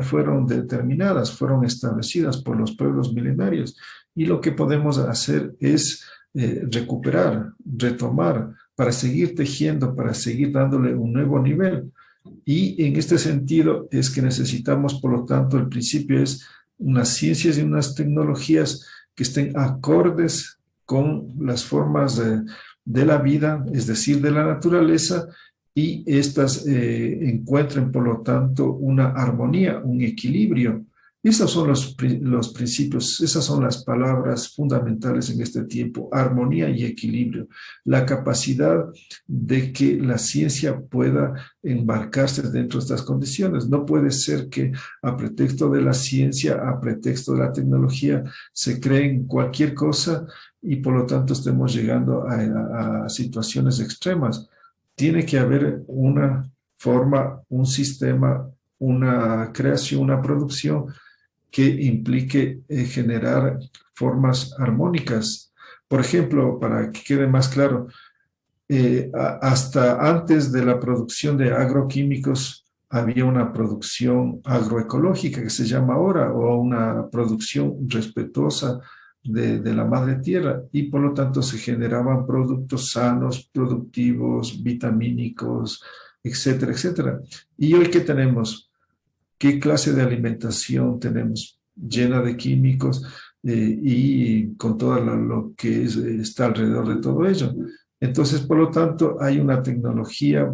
fueron determinadas, fueron establecidas por los pueblos milenarios. Y lo que podemos hacer es recuperar, retomar, para seguir tejiendo, para seguir dándole un nuevo nivel. Y en este sentido es que necesitamos, por lo tanto, el principio es unas ciencias y unas tecnologías que estén acordes con las formas de la vida, es decir, de la naturaleza, y estas encuentren, por lo tanto, una armonía, un equilibrio. Esos son los principios, esas son las palabras fundamentales en este tiempo: armonía y equilibrio. La capacidad de que la ciencia pueda embarcarse dentro de estas condiciones. No puede ser que a pretexto de la ciencia, a pretexto de la tecnología, se creen cualquier cosa y por lo tanto estemos llegando a situaciones extremas. Tiene que haber una forma, un sistema, una creación, una producción que implique generar formas armónicas. Por ejemplo, para que quede más claro, hasta antes de la producción de agroquímicos había una producción agroecológica que se llama ahora, o una producción respetuosa de la madre tierra, y por lo tanto se generaban productos sanos, productivos, vitamínicos, etcétera, etcétera. ¿Y hoy qué tenemos? ¿Qué clase de alimentación tenemos? Llena de químicos y con todo lo que está alrededor de todo ello. Entonces, por lo tanto, hay una tecnología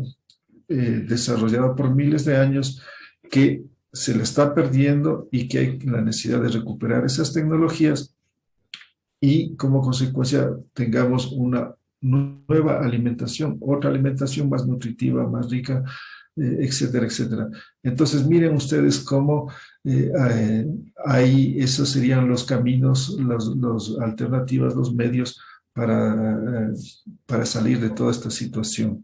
desarrollada por miles de años que se la está perdiendo y que hay la necesidad de recuperar esas tecnologías y como consecuencia tengamos una nueva alimentación, otra alimentación más nutritiva, más rica, etcétera, etcétera. Entonces, miren ustedes cómo ahí esos serían los caminos, los alternativas, los medios para salir de toda esta situación.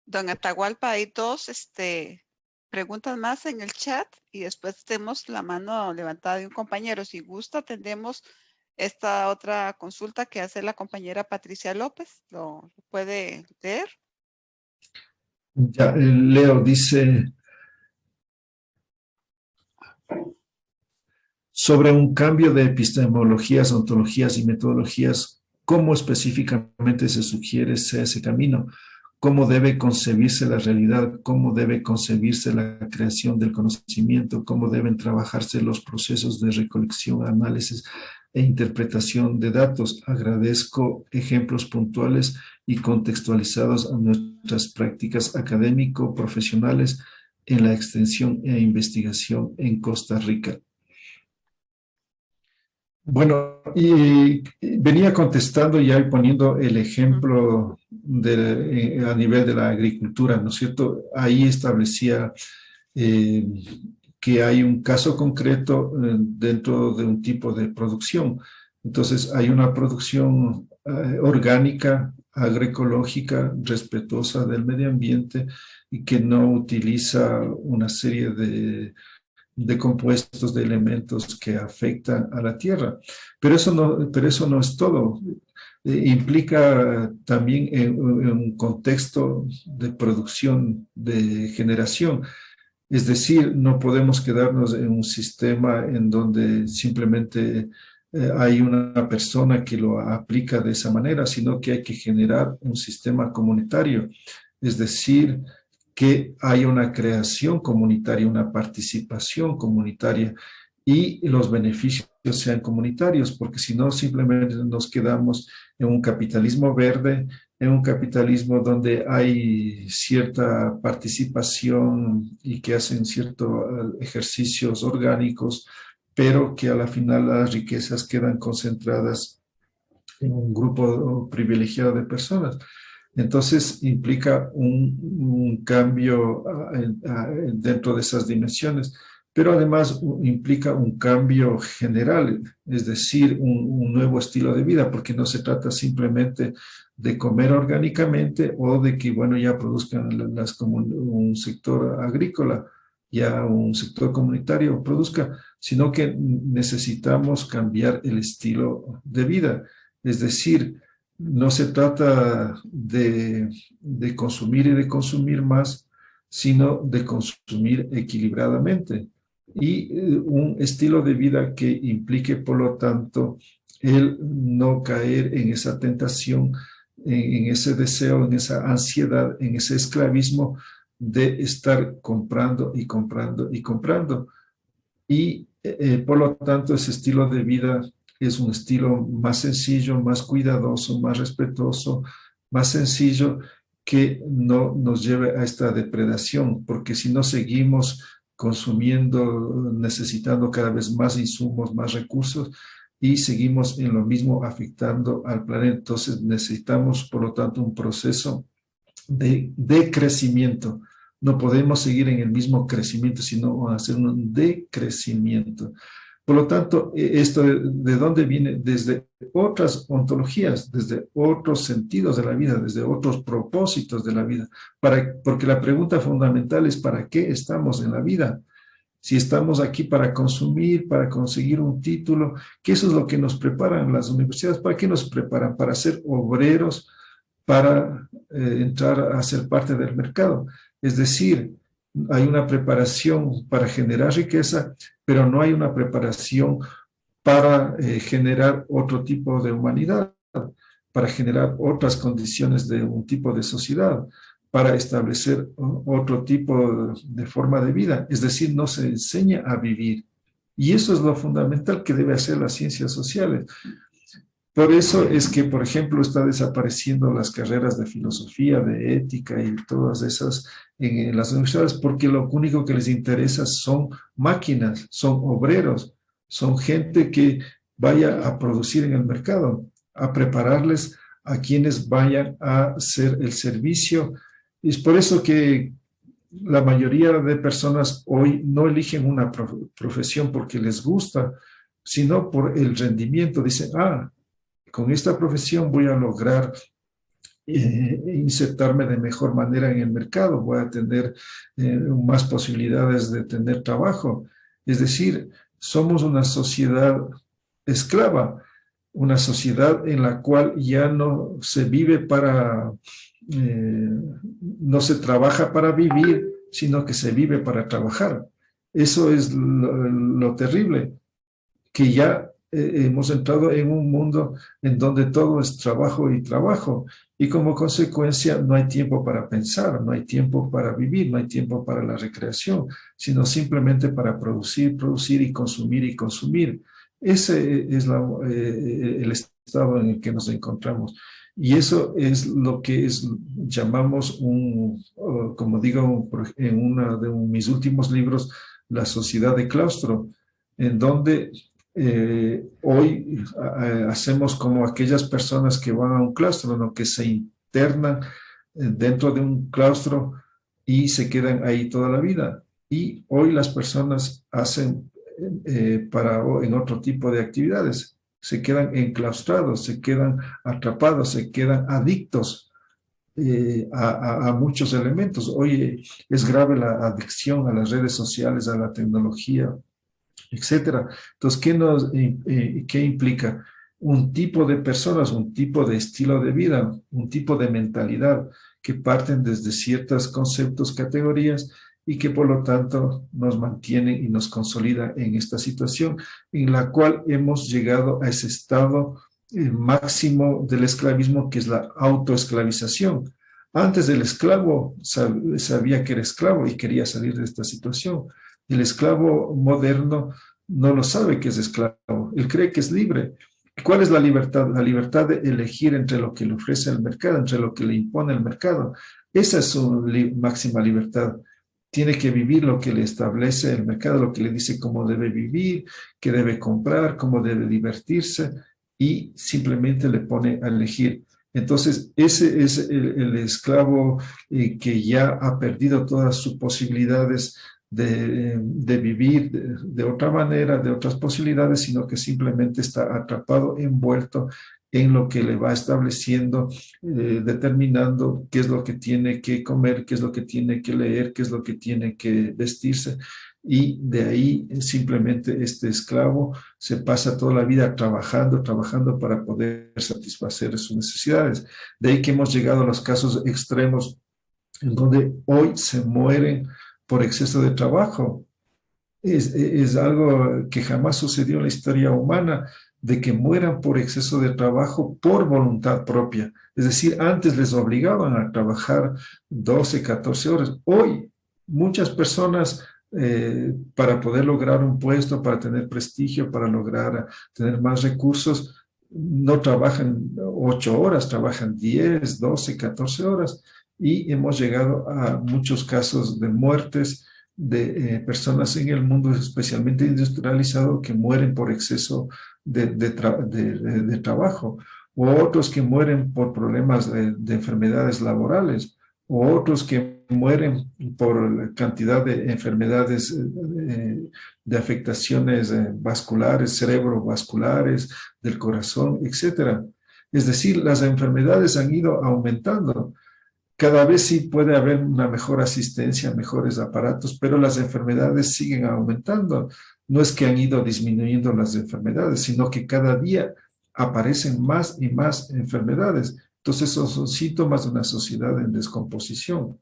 Don Atahualpa, hay dos preguntas más en el chat y después tenemos la mano levantada de un compañero. Si gusta, tendremos esta otra consulta que hace la compañera Patricia López. ¿Lo puede leer? Ya, Leo dice: sobre un cambio de epistemologías, ontologías y metodologías, ¿cómo específicamente se sugiere sea ese camino? ¿Cómo debe concebirse la realidad? ¿Cómo debe concebirse la creación del conocimiento? ¿Cómo deben trabajarse los procesos de recolección, análisis e interpretación de datos? Agradezco ejemplos puntuales y contextualizados a nuestras prácticas académico-profesionales en la extensión e investigación en Costa Rica. Bueno, y venía contestando ya y poniendo el ejemplo a nivel de la agricultura, ¿no es cierto? Ahí establecía eh, que hay un caso concreto dentro de un tipo de producción. Entonces, hay una producción orgánica, agroecológica, respetuosa del medio ambiente y que no utiliza una serie de compuestos, de elementos que afectan a la tierra. Pero eso no es todo. Implica también en un contexto de producción, de generación. Es decir, no podemos quedarnos en un sistema en donde simplemente hay una persona que lo aplica de esa manera, sino que hay que generar un sistema comunitario. Es decir, que haya una creación comunitaria, una participación comunitaria y los beneficios sean comunitarios, porque si no, simplemente nos quedamos en un capitalismo verde, en un capitalismo donde hay cierta participación y que hacen ciertos ejercicios orgánicos, pero que a la final las riquezas quedan concentradas en un grupo privilegiado de personas. Entonces implica un cambio dentro de esas dimensiones, pero además implica un cambio general, es decir, un nuevo estilo de vida, porque no se trata simplemente de comer orgánicamente o de que, bueno, ya produzcan un sector agrícola, ya un sector comunitario produzca, sino que necesitamos cambiar el estilo de vida, es decir, no se trata de consumir y de consumir más, sino de consumir equilibradamente. Y un estilo de vida que implique, por lo tanto, el no caer en esa tentación, en ese deseo, en esa ansiedad, en ese esclavismo de estar comprando y comprando y comprando. Y por lo tanto, ese estilo de vida es un estilo más sencillo, más cuidadoso, más respetuoso, más sencillo, que no nos lleve a esta depredación, porque si no seguimos consumiendo, necesitando cada vez más insumos, más recursos, y seguimos en lo mismo afectando al planeta. Entonces necesitamos, por lo tanto, un proceso de crecimiento. No podemos seguir en el mismo crecimiento, sino hacer un decrecimiento. Por lo tanto, esto de dónde viene, desde otras ontologías, desde otros sentidos de la vida, desde otros propósitos de la vida, porque la pregunta fundamental es ¿para qué estamos en la vida? Si estamos aquí para consumir, para conseguir un título, que eso es lo que nos preparan las universidades. ¿Para qué nos preparan? Para ser obreros, para entrar a ser parte del mercado. Es decir, hay una preparación para generar riqueza, pero no hay una preparación para generar otro tipo de humanidad, para generar otras condiciones de un tipo de sociedad, para establecer otro tipo de forma de vida. Es decir, no se enseña a vivir. Y eso es lo fundamental que debe hacer las ciencias sociales. Por eso es que, por ejemplo, está desapareciendo las carreras de filosofía, de ética y todas esas en las universidades, porque lo único que les interesa son máquinas, son obreros, son gente que vaya a producir en el mercado, a prepararles a quienes vayan a hacer el servicio. Y es por eso que la mayoría de personas hoy no eligen una profesión porque les gusta, sino por el rendimiento. Dicen, con esta profesión voy a lograr insertarme de mejor manera en el mercado, voy a tener más posibilidades de tener trabajo. Es decir, somos una sociedad esclava, una sociedad en la cual ya no se vive no se trabaja para vivir, sino que se vive para trabajar. Eso es lo terrible, que ya hemos entrado en un mundo en donde todo es trabajo y trabajo, y como consecuencia no hay tiempo para pensar, no hay tiempo para vivir, no hay tiempo para la recreación, sino simplemente para producir, producir y consumir y consumir. Ese es el estado en el que nos encontramos. Y eso es lo que llamamos como digo en uno de mis últimos libros, la sociedad de claustro, en donde hoy hacemos como aquellas personas que van a un claustro, ¿no? Que se internan dentro de un claustro y se quedan ahí toda la vida. y hoy las personas hacen en otro tipo de actividades. Se quedan enclaustrados, se quedan atrapados, se quedan adictos a muchos elementos. Hoy es grave la adicción a las redes sociales, a la tecnología, etcétera. Entonces, ¿qué implica? Un tipo de personas, un tipo de estilo de vida, un tipo de mentalidad que parten desde ciertos conceptos, categorías y que por lo tanto nos mantienen y nos consolida en esta situación en la cual hemos llegado a ese estado máximo del esclavismo, que es la autoesclavización. Antes el esclavo sabía que era esclavo y quería salir de esta situación. El esclavo moderno no lo sabe que es esclavo, él cree que es libre. ¿Cuál es la libertad? La libertad de elegir entre lo que le ofrece el mercado, entre lo que le impone el mercado. Esa es su máxima libertad. Tiene que vivir lo que le establece el mercado, lo que le dice cómo debe vivir, qué debe comprar, cómo debe divertirse, y simplemente le pone a elegir. Entonces, ese es el esclavo que ya ha perdido todas sus posibilidades de vivir de otra manera, de otras posibilidades, sino que simplemente está atrapado, envuelto en lo que le va estableciendo, determinando qué es lo que tiene que comer, qué es lo que tiene que leer, qué es lo que tiene que vestirse. Y de ahí simplemente este esclavo se pasa toda la vida trabajando para poder satisfacer sus necesidades. De ahí que hemos llegado a los casos extremos en donde hoy se mueren por exceso de trabajo. Es algo que jamás sucedió en la historia humana, de que mueran por exceso de trabajo por voluntad propia. Es decir, antes les obligaban a trabajar 12, 14 horas. Hoy muchas personas, para poder lograr un puesto, para tener prestigio, para lograr tener más recursos, no trabajan 8 horas, trabajan 10, 12, 14 horas. Y hemos llegado a muchos casos de muertes de personas en el mundo especialmente industrializado que mueren por exceso de trabajo, o otros que mueren por problemas de enfermedades laborales, o otros que mueren por cantidad de enfermedades de afectaciones vasculares, cerebrovasculares, del corazón, etcétera. Es decir, las enfermedades han ido aumentando. Cada vez sí puede haber una mejor asistencia, mejores aparatos, pero las enfermedades siguen aumentando. No es que han ido disminuyendo las enfermedades, sino que cada día aparecen más y más enfermedades. Entonces, esos son síntomas de una sociedad en descomposición.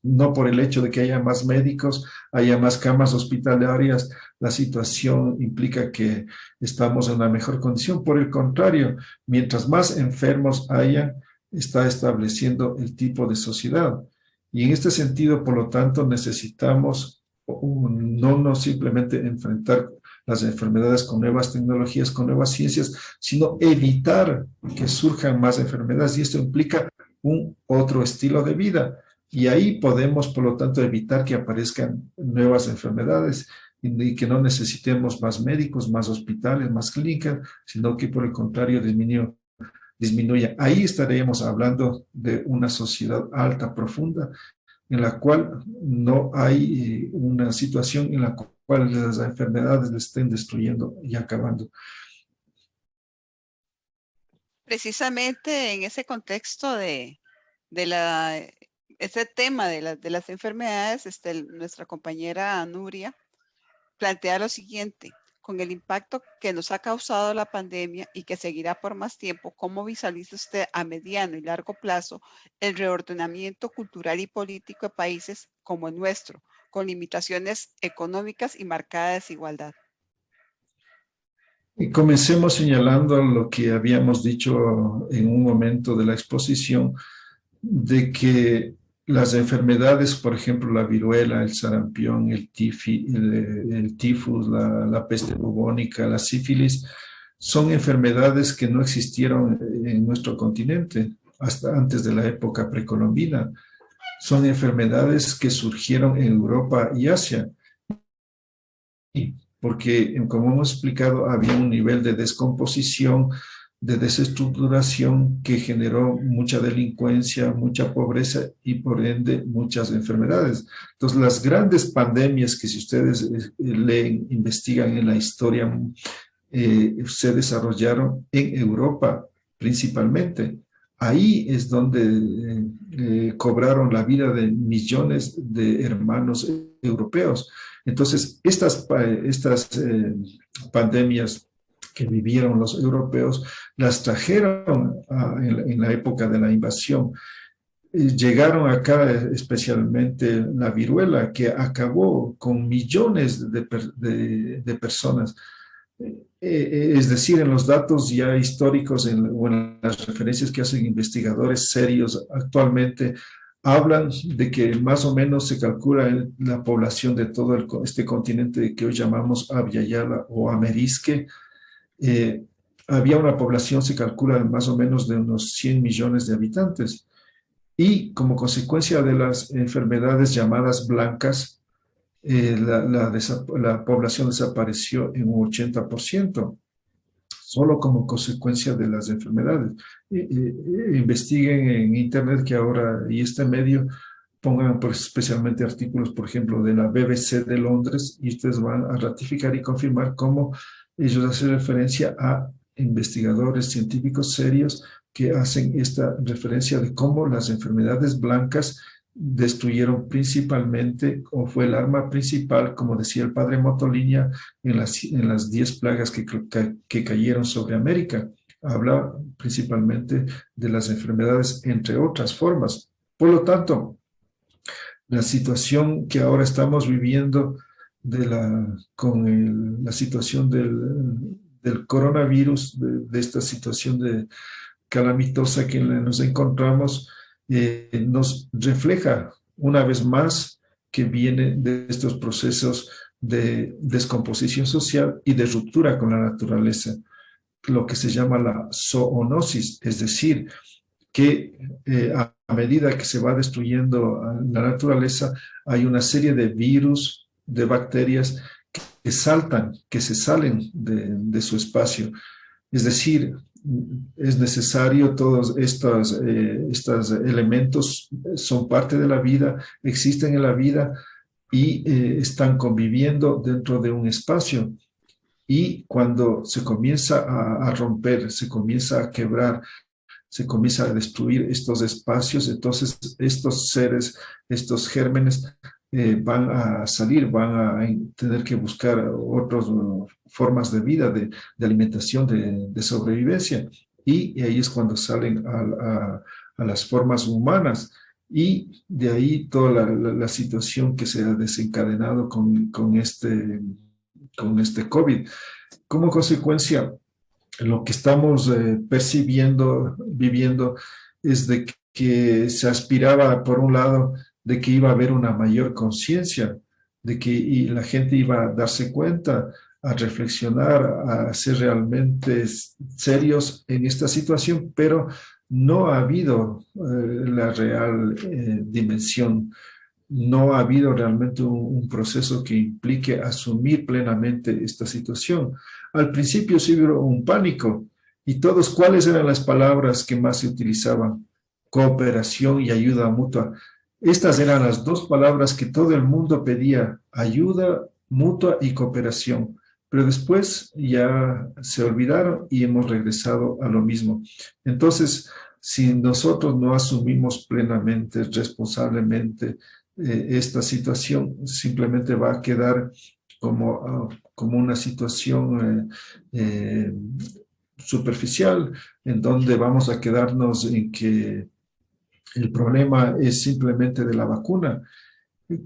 No por el hecho de que haya más médicos, haya más camas hospitalarias, la situación implica que estamos en una mejor condición. Por el contrario, mientras más enfermos haya, está estableciendo el tipo de sociedad. Y en este sentido, por lo tanto, necesitamos no simplemente enfrentar las enfermedades con nuevas tecnologías, con nuevas ciencias, sino evitar que surjan más enfermedades. Y esto implica un otro estilo de vida. Y ahí podemos, por lo tanto, evitar que aparezcan nuevas enfermedades y que no necesitemos más médicos, más hospitales, más clínicas, sino que por el contrario disminuya. Ahí estaríamos hablando de una sociedad alta, profunda, en la cual no hay una situación en la cual las enfermedades le estén destruyendo y acabando. Precisamente en ese contexto ese tema de las enfermedades, nuestra compañera Nuria plantea lo siguiente: con el impacto que nos ha causado la pandemia y que seguirá por más tiempo, ¿cómo visualiza usted a mediano y largo plazo el reordenamiento cultural y político de países como el nuestro, con limitaciones económicas y marcada desigualdad? Y comencemos señalando lo que habíamos dicho en un momento de la exposición, de que las enfermedades, por ejemplo, la viruela, el sarampión, el tifus, la peste bubónica, la sífilis, son enfermedades que no existieron en nuestro continente hasta antes de la época precolombina. Son enfermedades que surgieron en Europa y Asia, porque, como hemos explicado, había un nivel de descomposición de desestructuración que generó mucha delincuencia, mucha pobreza y por ende muchas enfermedades. Entonces, las grandes pandemias que si ustedes leen, investigan en la historia, se desarrollaron en Europa principalmente. Ahí es donde cobraron la vida de millones de hermanos europeos. Entonces, estas pandemias que vivieron los europeos, las trajeron en la época de la invasión. Llegaron acá especialmente la viruela, que acabó con millones de personas. Es decir, en los datos ya históricos o en las referencias que hacen investigadores serios actualmente, hablan de que más o menos se calcula la población de todo este continente que hoy llamamos Abya Yala o Amerisque. Había una población, se calcula más o menos de unos 100 millones de habitantes. Y como consecuencia de las enfermedades llamadas blancas, la población desapareció en un 80%, solo como consecuencia de las enfermedades. Investiguen en internet que ahora, y este medio, pongan especialmente artículos, por ejemplo, de la BBC de Londres, y ustedes van a ratificar y confirmar cómo ellos hacen referencia a investigadores científicos serios que hacen esta referencia de cómo las enfermedades blancas destruyeron principalmente, o fue el arma principal, como decía el padre Motolinia, en las 10 plagas que cayeron sobre América. Habla principalmente de las enfermedades, entre otras formas. Por lo tanto, la situación que ahora estamos viviendo con la situación del coronavirus, de esta situación calamitosa que nos encontramos, nos refleja una vez más que viene de estos procesos de descomposición social y de ruptura con la naturaleza, lo que se llama la zoonosis, es decir, que a medida que se va destruyendo la naturaleza, hay una serie de virus, de bacterias que se salen de su espacio. Es decir, es necesario, todos estos elementos son parte de la vida, existen en la vida y están conviviendo dentro de un espacio. Y cuando se comienza a romper, se comienza a quebrar, se comienza a destruir estos espacios, entonces estos seres, estos gérmenes van a salir, van a tener que buscar otras formas de vida, de alimentación, de sobrevivencia. Y ahí es cuando salen a las formas humanas. Y de ahí toda la situación que se ha desencadenado con este COVID. Como consecuencia, lo que estamos percibiendo, viviendo, es de que se aspiraba, por un lado, de que iba a haber una mayor conciencia, de que la gente iba a darse cuenta, a reflexionar, a ser realmente serios en esta situación, pero no ha habido la real dimensión. No ha habido realmente un proceso que implique asumir plenamente esta situación. Al principio sí hubo un pánico, y todos, ¿cuáles eran las palabras que más se utilizaban? Cooperación y ayuda mutua. Estas eran las dos palabras que todo el mundo pedía: ayuda mutua y cooperación. Pero después ya se olvidaron y hemos regresado a lo mismo. Entonces, si nosotros no asumimos plenamente, responsablemente, esta situación, simplemente va a quedar como una situación superficial, en donde vamos a quedarnos en que el problema es simplemente de la vacuna,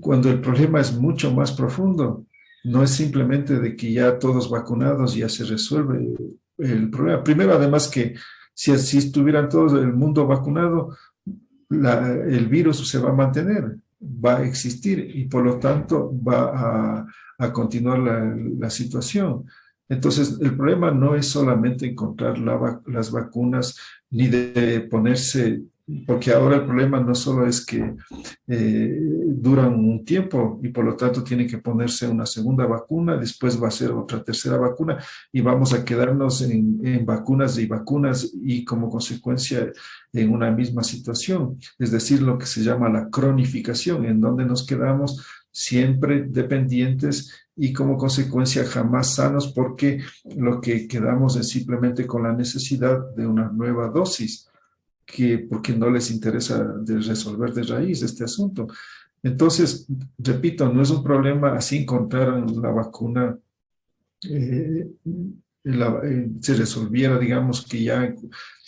cuando el problema es mucho más profundo. No es simplemente de que ya todos vacunados ya se resuelve el problema. Primero, además, que si estuvieran todos el mundo vacunado, el virus se va a mantener, va a existir, y por lo tanto va a continuar la situación. Entonces, el problema no es solamente encontrar las vacunas, ni de ponerse porque ahora el problema no solo es que duran un tiempo y por lo tanto tienen que ponerse una segunda vacuna, después va a ser otra tercera vacuna y vamos a quedarnos en vacunas y vacunas y como consecuencia en una misma situación, es decir, lo que se llama la cronificación, en donde nos quedamos siempre dependientes y como consecuencia jamás sanos porque lo que quedamos es simplemente con la necesidad de una nueva dosis porque no les interesa resolver de raíz este asunto. Entonces, repito, no es un problema así encontrar la vacuna, eh, se resolviera, digamos, que ya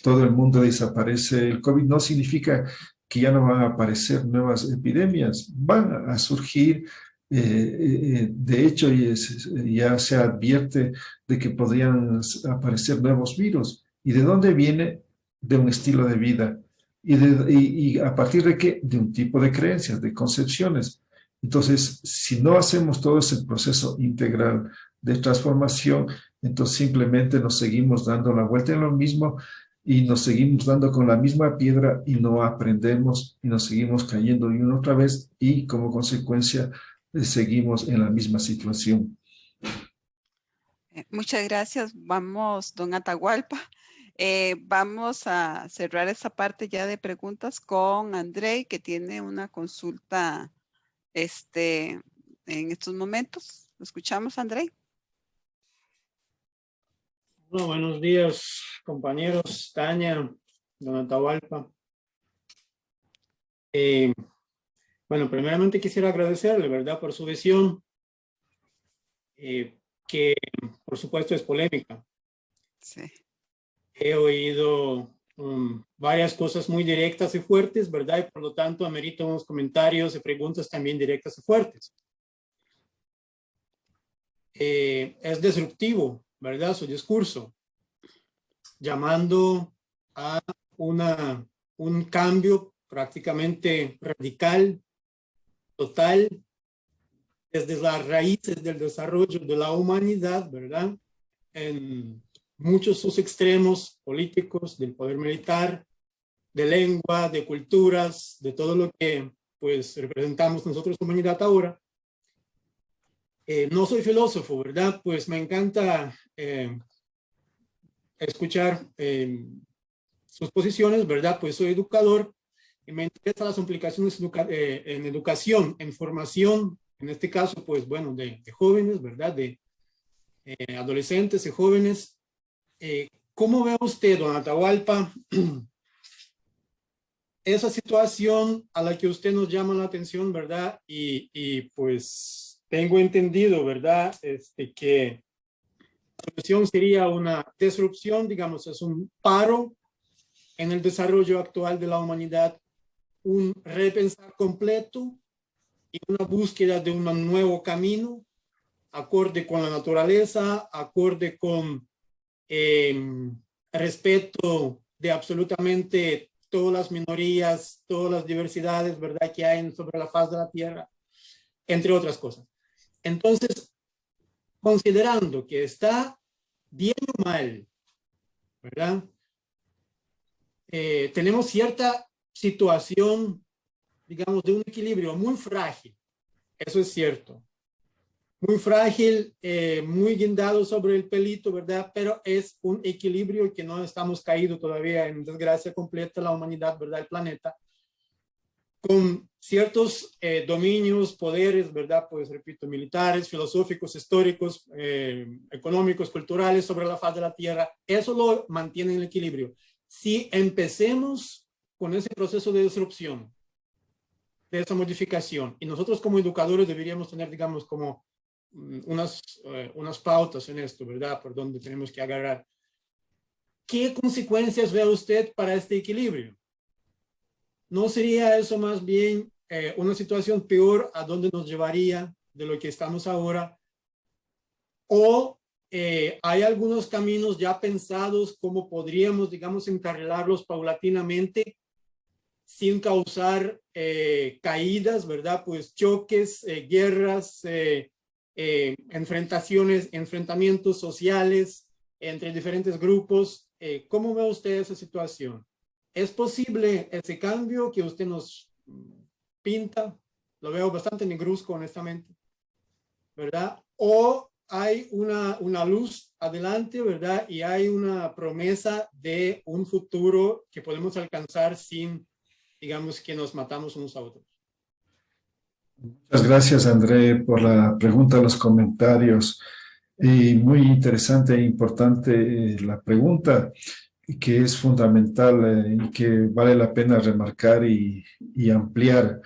todo el mundo desaparece. El COVID no significa que ya no van a aparecer nuevas epidemias, van a surgir. De hecho, ya se advierte de que podrían aparecer nuevos virus. ¿Y de dónde viene? De un estilo de vida. ¿Y a partir de qué? De un tipo de creencias, de concepciones. Entonces, si no hacemos todo ese proceso integral de transformación, entonces simplemente nos seguimos dando la vuelta en lo mismo y nos seguimos dando con la misma piedra y no aprendemos y nos seguimos cayendo y una otra vez y como consecuencia seguimos en la misma situación. Muchas gracias. Vamos, don Atahualpa. Vamos a cerrar esta parte ya de preguntas con Andrei, que tiene una consulta en estos momentos. ¿Lo escuchamos, Andrei? Bueno, buenos días, compañeros, Tania, don Atahualpa. Bueno, primeramente quisiera agradecerle, ¿verdad?, por su visión, que por supuesto es polémica. Sí. He oído varias cosas muy directas y fuertes, ¿verdad? Y por lo tanto amerito unos comentarios y preguntas también directas y fuertes. Es disruptivo, ¿verdad?, su discurso, llamando a un cambio prácticamente radical, total, desde las raíces del desarrollo de la humanidad, ¿verdad?, en muchos sus extremos políticos, del poder militar, de lengua, de culturas, de todo lo que pues representamos nosotros como humanidad ahora. No soy filósofo, ¿verdad? Pues me encanta escuchar sus posiciones, ¿verdad? Pues soy educador y me interesan las implicaciones en educación, en formación, en este caso, pues bueno, de jóvenes, ¿verdad? De adolescentes y jóvenes. ¿Cómo ve usted, don Atahualpa, esa situación a la que usted nos llama la atención, ¿verdad? Y pues tengo entendido, ¿verdad?, que la solución sería una disrupción, digamos, es un paro en el desarrollo actual de la humanidad, un repensar completo y una búsqueda de un nuevo camino, acorde con la naturaleza, acorde con respeto de absolutamente todas las minorías, todas las diversidades, ¿verdad?, que hay sobre la faz de la tierra, entre otras cosas. Entonces, considerando que está bien o mal, ¿verdad?, tenemos cierta situación, digamos, de un equilibrio muy frágil. Eso es cierto. Muy frágil, muy guindado sobre el pelito, ¿verdad? Pero es un equilibrio que no estamos caídos todavía en desgracia completa la humanidad, ¿verdad? El planeta. Con ciertos dominios, poderes, ¿verdad? Pues repito, militares, filosóficos, históricos, económicos, culturales sobre la faz de la Tierra. Eso lo mantiene en el equilibrio. Si empecemos con ese proceso de disrupción, de esa modificación, y nosotros como educadores deberíamos tener, digamos, como unas pautas en esto, ¿verdad?, por donde tenemos que agarrar. ¿Qué consecuencias ve usted para este equilibrio? ¿No sería eso más bien una situación peor a donde nos llevaría de lo que estamos ahora? ¿O hay algunos caminos ya pensados como podríamos, digamos, encarrilarlos paulatinamente sin causar caídas, ¿verdad? Pues choques, guerras, enfrentamientos sociales entre diferentes grupos? ¿Cómo ve usted esa situación? ¿Es posible ese cambio que usted nos pinta? Lo veo bastante negruzco, honestamente, ¿verdad? ¿O hay una luz adelante, ¿verdad? Y hay una promesa de un futuro que podemos alcanzar sin, digamos, que nos matamos unos a otros? Muchas gracias, André, por la pregunta, los comentarios. Y muy interesante e importante la pregunta, que es fundamental y que vale la pena remarcar y ampliar.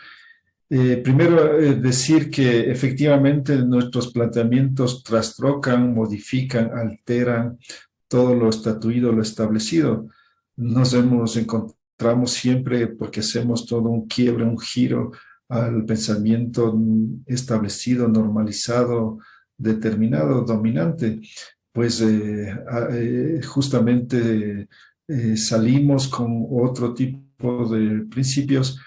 Primero, decir que efectivamente nuestros planteamientos trastrocan, modifican, alteran todo lo estatuido, lo establecido. Encontramos siempre, porque hacemos todo un quiebre, un giro al pensamiento establecido, normalizado, determinado, dominante, pues justamente salimos con otro tipo de principios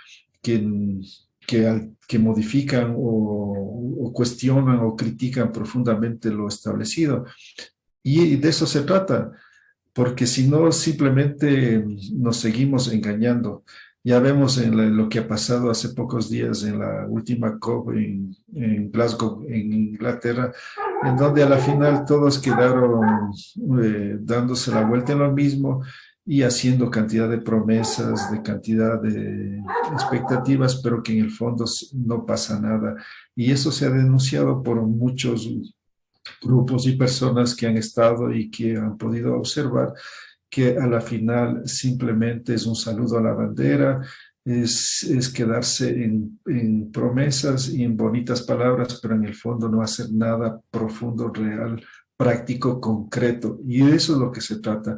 que modifican o cuestionan o critican profundamente lo establecido. Y de eso se trata, porque si no, simplemente nos seguimos engañando. Ya vemos en lo que ha pasado hace pocos días en la última COP en Glasgow, en Inglaterra, en donde a la final todos quedaron dándose la vuelta en lo mismo y haciendo cantidad de promesas, de cantidad de expectativas, pero que en el fondo no pasa nada. Y eso se ha denunciado por muchos grupos y personas que han estado y que han podido observar que a la final simplemente es un saludo a la bandera, es quedarse en promesas y en bonitas palabras, pero en el fondo no hacer nada profundo, real, práctico, concreto. Y de eso es lo que se trata,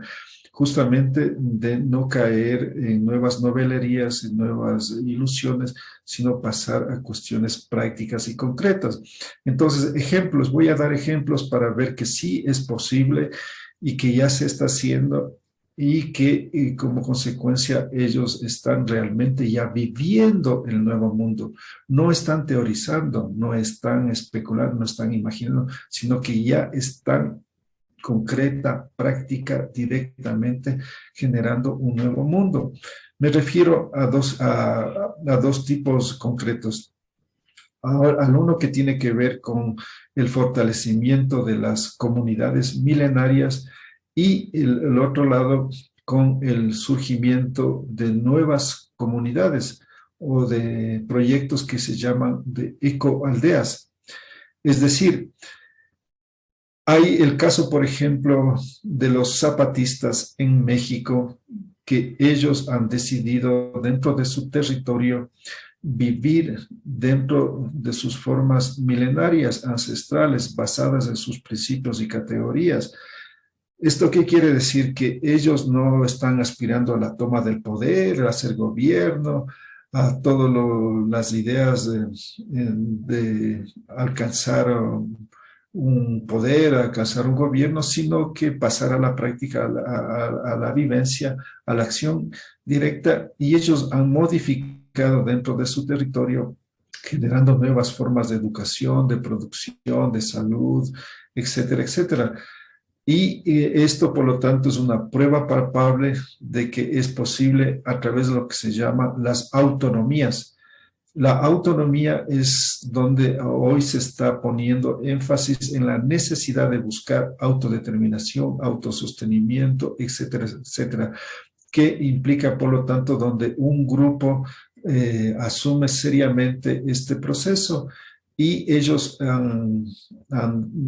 justamente de no caer en nuevas novelerías, en nuevas ilusiones, sino pasar a cuestiones prácticas y concretas. Entonces, ejemplos, voy a dar ejemplos para ver que sí es posible y que ya se está haciendo y que como consecuencia ellos están realmente ya viviendo el nuevo mundo. No están teorizando, no están especulando, no están imaginando, sino que ya están concreta, práctica, directamente generando un nuevo mundo. Me refiero a dos tipos concretos. Al uno que tiene que ver con el fortalecimiento de las comunidades milenarias y el otro lado con el surgimiento de nuevas comunidades o de proyectos que se llaman de ecoaldeas. Es decir, hay el caso, por ejemplo, de los zapatistas en México, que ellos han decidido dentro de su territorio vivir dentro de sus formas milenarias, ancestrales, basadas en sus principios y categorías. ¿Esto qué quiere decir? Que ellos no están aspirando a la toma del poder, a hacer gobierno, a todas las ideas de alcanzar un poder, alcanzar un gobierno, sino que pasar a la práctica, a la vivencia, a la acción directa, y ellos han modificado dentro de su territorio, generando nuevas formas de educación, de producción, de salud, etcétera, etcétera. Y esto, por lo tanto, es una prueba palpable de que es posible a través de lo que se llama las autonomías. La autonomía es donde hoy se está poniendo énfasis en la necesidad de buscar autodeterminación, autosostenimiento, etcétera, etcétera, que implica, por lo tanto, donde un grupo asume seriamente este proceso y ellos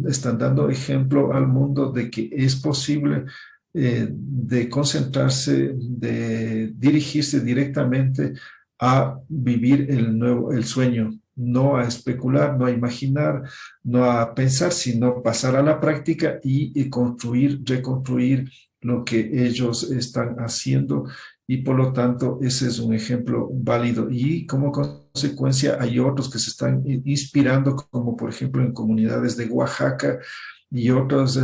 están dando ejemplo al mundo de que es posible de concentrarse, de dirigirse directamente a vivir el sueño, no a especular, no a imaginar, no a pensar, sino pasar a la práctica y construir, reconstruir lo que ellos están haciendo. Y por lo tanto, ese es un ejemplo válido. Y como consecuencia, hay otros que se están inspirando, como por ejemplo en comunidades de Oaxaca y otros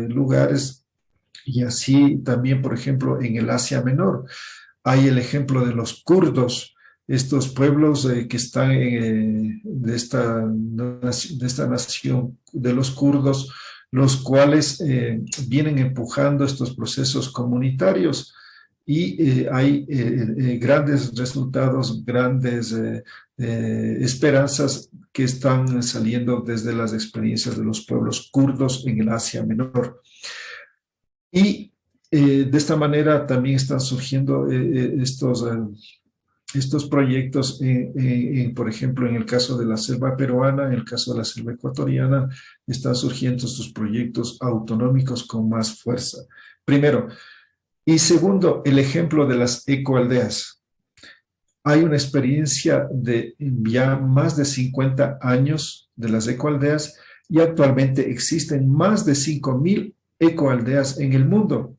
lugares. Y así también, por ejemplo, en el Asia Menor. Hay el ejemplo de los kurdos, estos pueblos que están de esta nación de los kurdos, los cuales vienen empujando estos procesos comunitarios y hay grandes resultados, grandes esperanzas que están saliendo desde las experiencias de los pueblos kurdos en el Asia Menor. Y de esta manera también están surgiendo estos proyectos, por ejemplo, en el caso de la selva peruana, en el caso de la selva ecuatoriana, están surgiendo estos proyectos autonómicos con más fuerza. Primero. Y segundo, el ejemplo de las ecoaldeas. Hay una experiencia de ya más de 50 años de las ecoaldeas y actualmente existen más de 5.000 ecoaldeas en el mundo,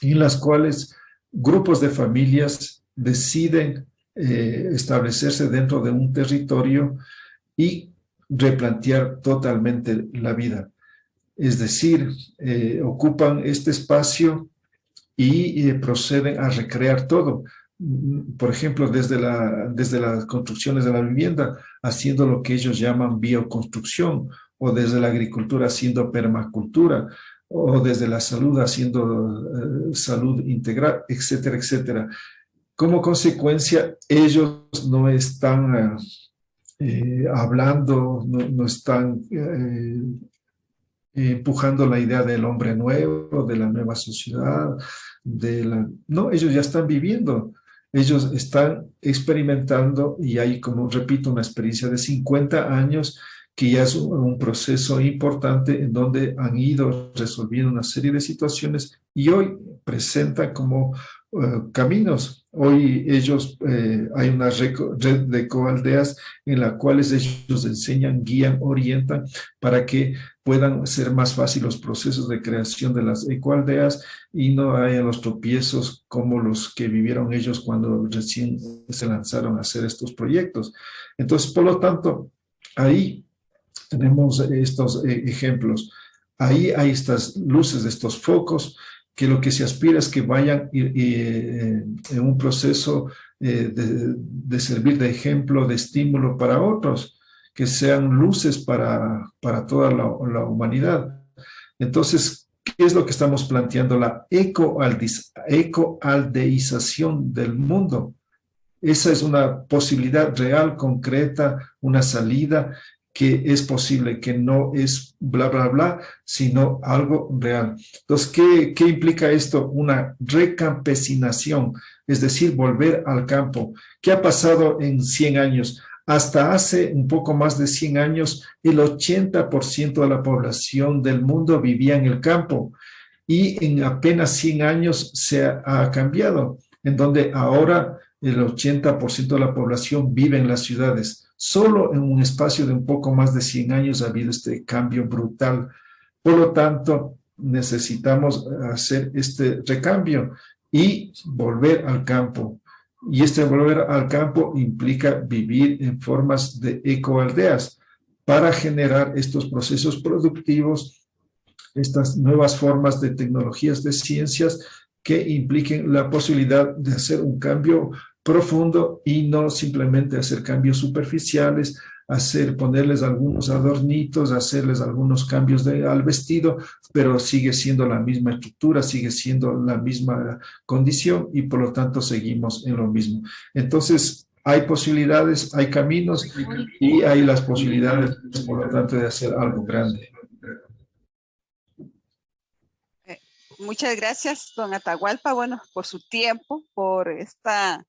en las cuales grupos de familias deciden establecerse dentro de un territorio y replantear totalmente la vida. Es decir, ocupan este espacio y proceden a recrear todo. Por ejemplo, desde las construcciones de la vivienda, haciendo lo que ellos llaman bioconstrucción, o desde la agricultura haciendo permacultura, o desde la salud haciendo salud integral, etcétera, etcétera. Como consecuencia, ellos no están hablando, no están empujando la idea del hombre nuevo, de la nueva sociedad, no, ellos ya están viviendo, ellos están experimentando y hay, como repito, una experiencia de 50 años que ya es un proceso importante en donde han ido resolviendo una serie de situaciones y hoy presentan como caminos. Hoy ellos, hay una red de ecoaldeas en la cuales ellos enseñan, guían, orientan para que puedan ser más fáciles los procesos de creación de las ecoaldeas y no haya los tropiezos como los que vivieron ellos cuando recién se lanzaron a hacer estos proyectos. Entonces, por lo tanto, ahí tenemos estos ejemplos. Ahí hay estas luces, estos focos, que lo que se aspira es que vayan en un proceso de servir de ejemplo, de estímulo para otros, que sean luces para toda la humanidad. Entonces, ¿qué es lo que estamos planteando? La ecoaldeización del mundo. Esa es una posibilidad real, concreta, una salida que es posible, que no es bla, bla, bla, sino algo real. Entonces, ¿qué implica esto? Una recampesinación, es decir, volver al campo. ¿Qué ha pasado en 100 años? Hasta hace un poco más de 100 años, el 80% de la población del mundo vivía en el campo y en apenas 100 años se ha cambiado, en donde ahora el 80% de la población vive en las ciudades. Solo en un espacio de un poco más de 100 años ha habido este cambio brutal. Por lo tanto, necesitamos hacer este recambio y volver al campo. Y este volver al campo implica vivir en formas de ecoaldeas para generar estos procesos productivos, estas nuevas formas de tecnologías de ciencias que impliquen la posibilidad de hacer un cambio profundo y no simplemente hacer cambios superficiales, ponerles algunos adornitos, hacerles algunos cambios al vestido, pero sigue siendo la misma estructura, sigue siendo la misma condición y por lo tanto seguimos en lo mismo. Entonces, hay posibilidades, hay caminos y hay las posibilidades, por lo tanto, de hacer algo grande. Muchas gracias, don Atahualpa, bueno, por su tiempo, por esta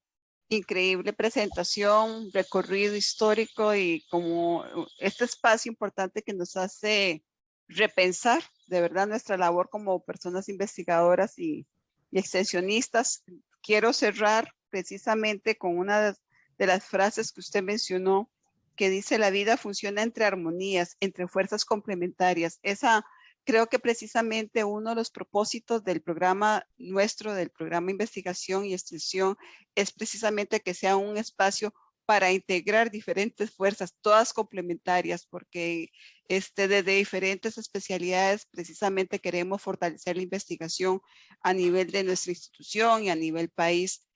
increíble presentación, recorrido histórico y como este espacio importante que nos hace repensar de verdad nuestra labor como personas investigadoras y extensionistas. Quiero cerrar precisamente con una de las frases que usted mencionó, que dice: la vida funciona entre armonías, entre fuerzas complementarias. Esa creo que precisamente uno de los propósitos del programa nuestro, del programa Investigación y Extensión, es precisamente que sea un espacio para integrar diferentes fuerzas, todas complementarias, porque desde diferentes especialidades precisamente queremos fortalecer la investigación a nivel de nuestra institución y a nivel país.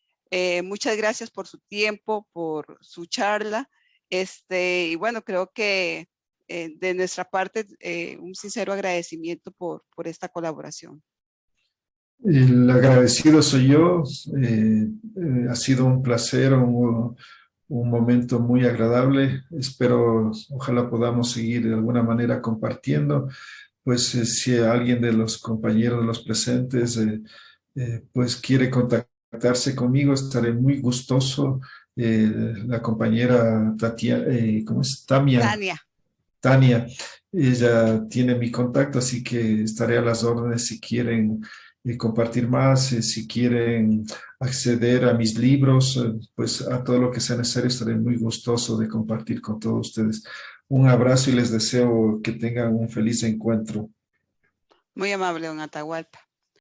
Muchas gracias por su tiempo, por su charla. Y bueno, creo que de nuestra parte, un sincero agradecimiento por esta colaboración. El agradecido soy yo. Ha sido un placer, un momento muy agradable. Espero, ojalá podamos seguir de alguna manera compartiendo. Pues si alguien de los compañeros de los presentes pues quiere contactarse conmigo, estaré muy gustoso. La compañera Tatiana, ¿cómo es? Tania, ella tiene mi contacto, así que estaré a las órdenes si quieren compartir más, si quieren acceder a mis libros, pues a todo lo que sea necesario, estaré muy gustoso de compartir con todos ustedes. Un abrazo y les deseo que tengan un feliz encuentro. Muy amable, don Atahualpa.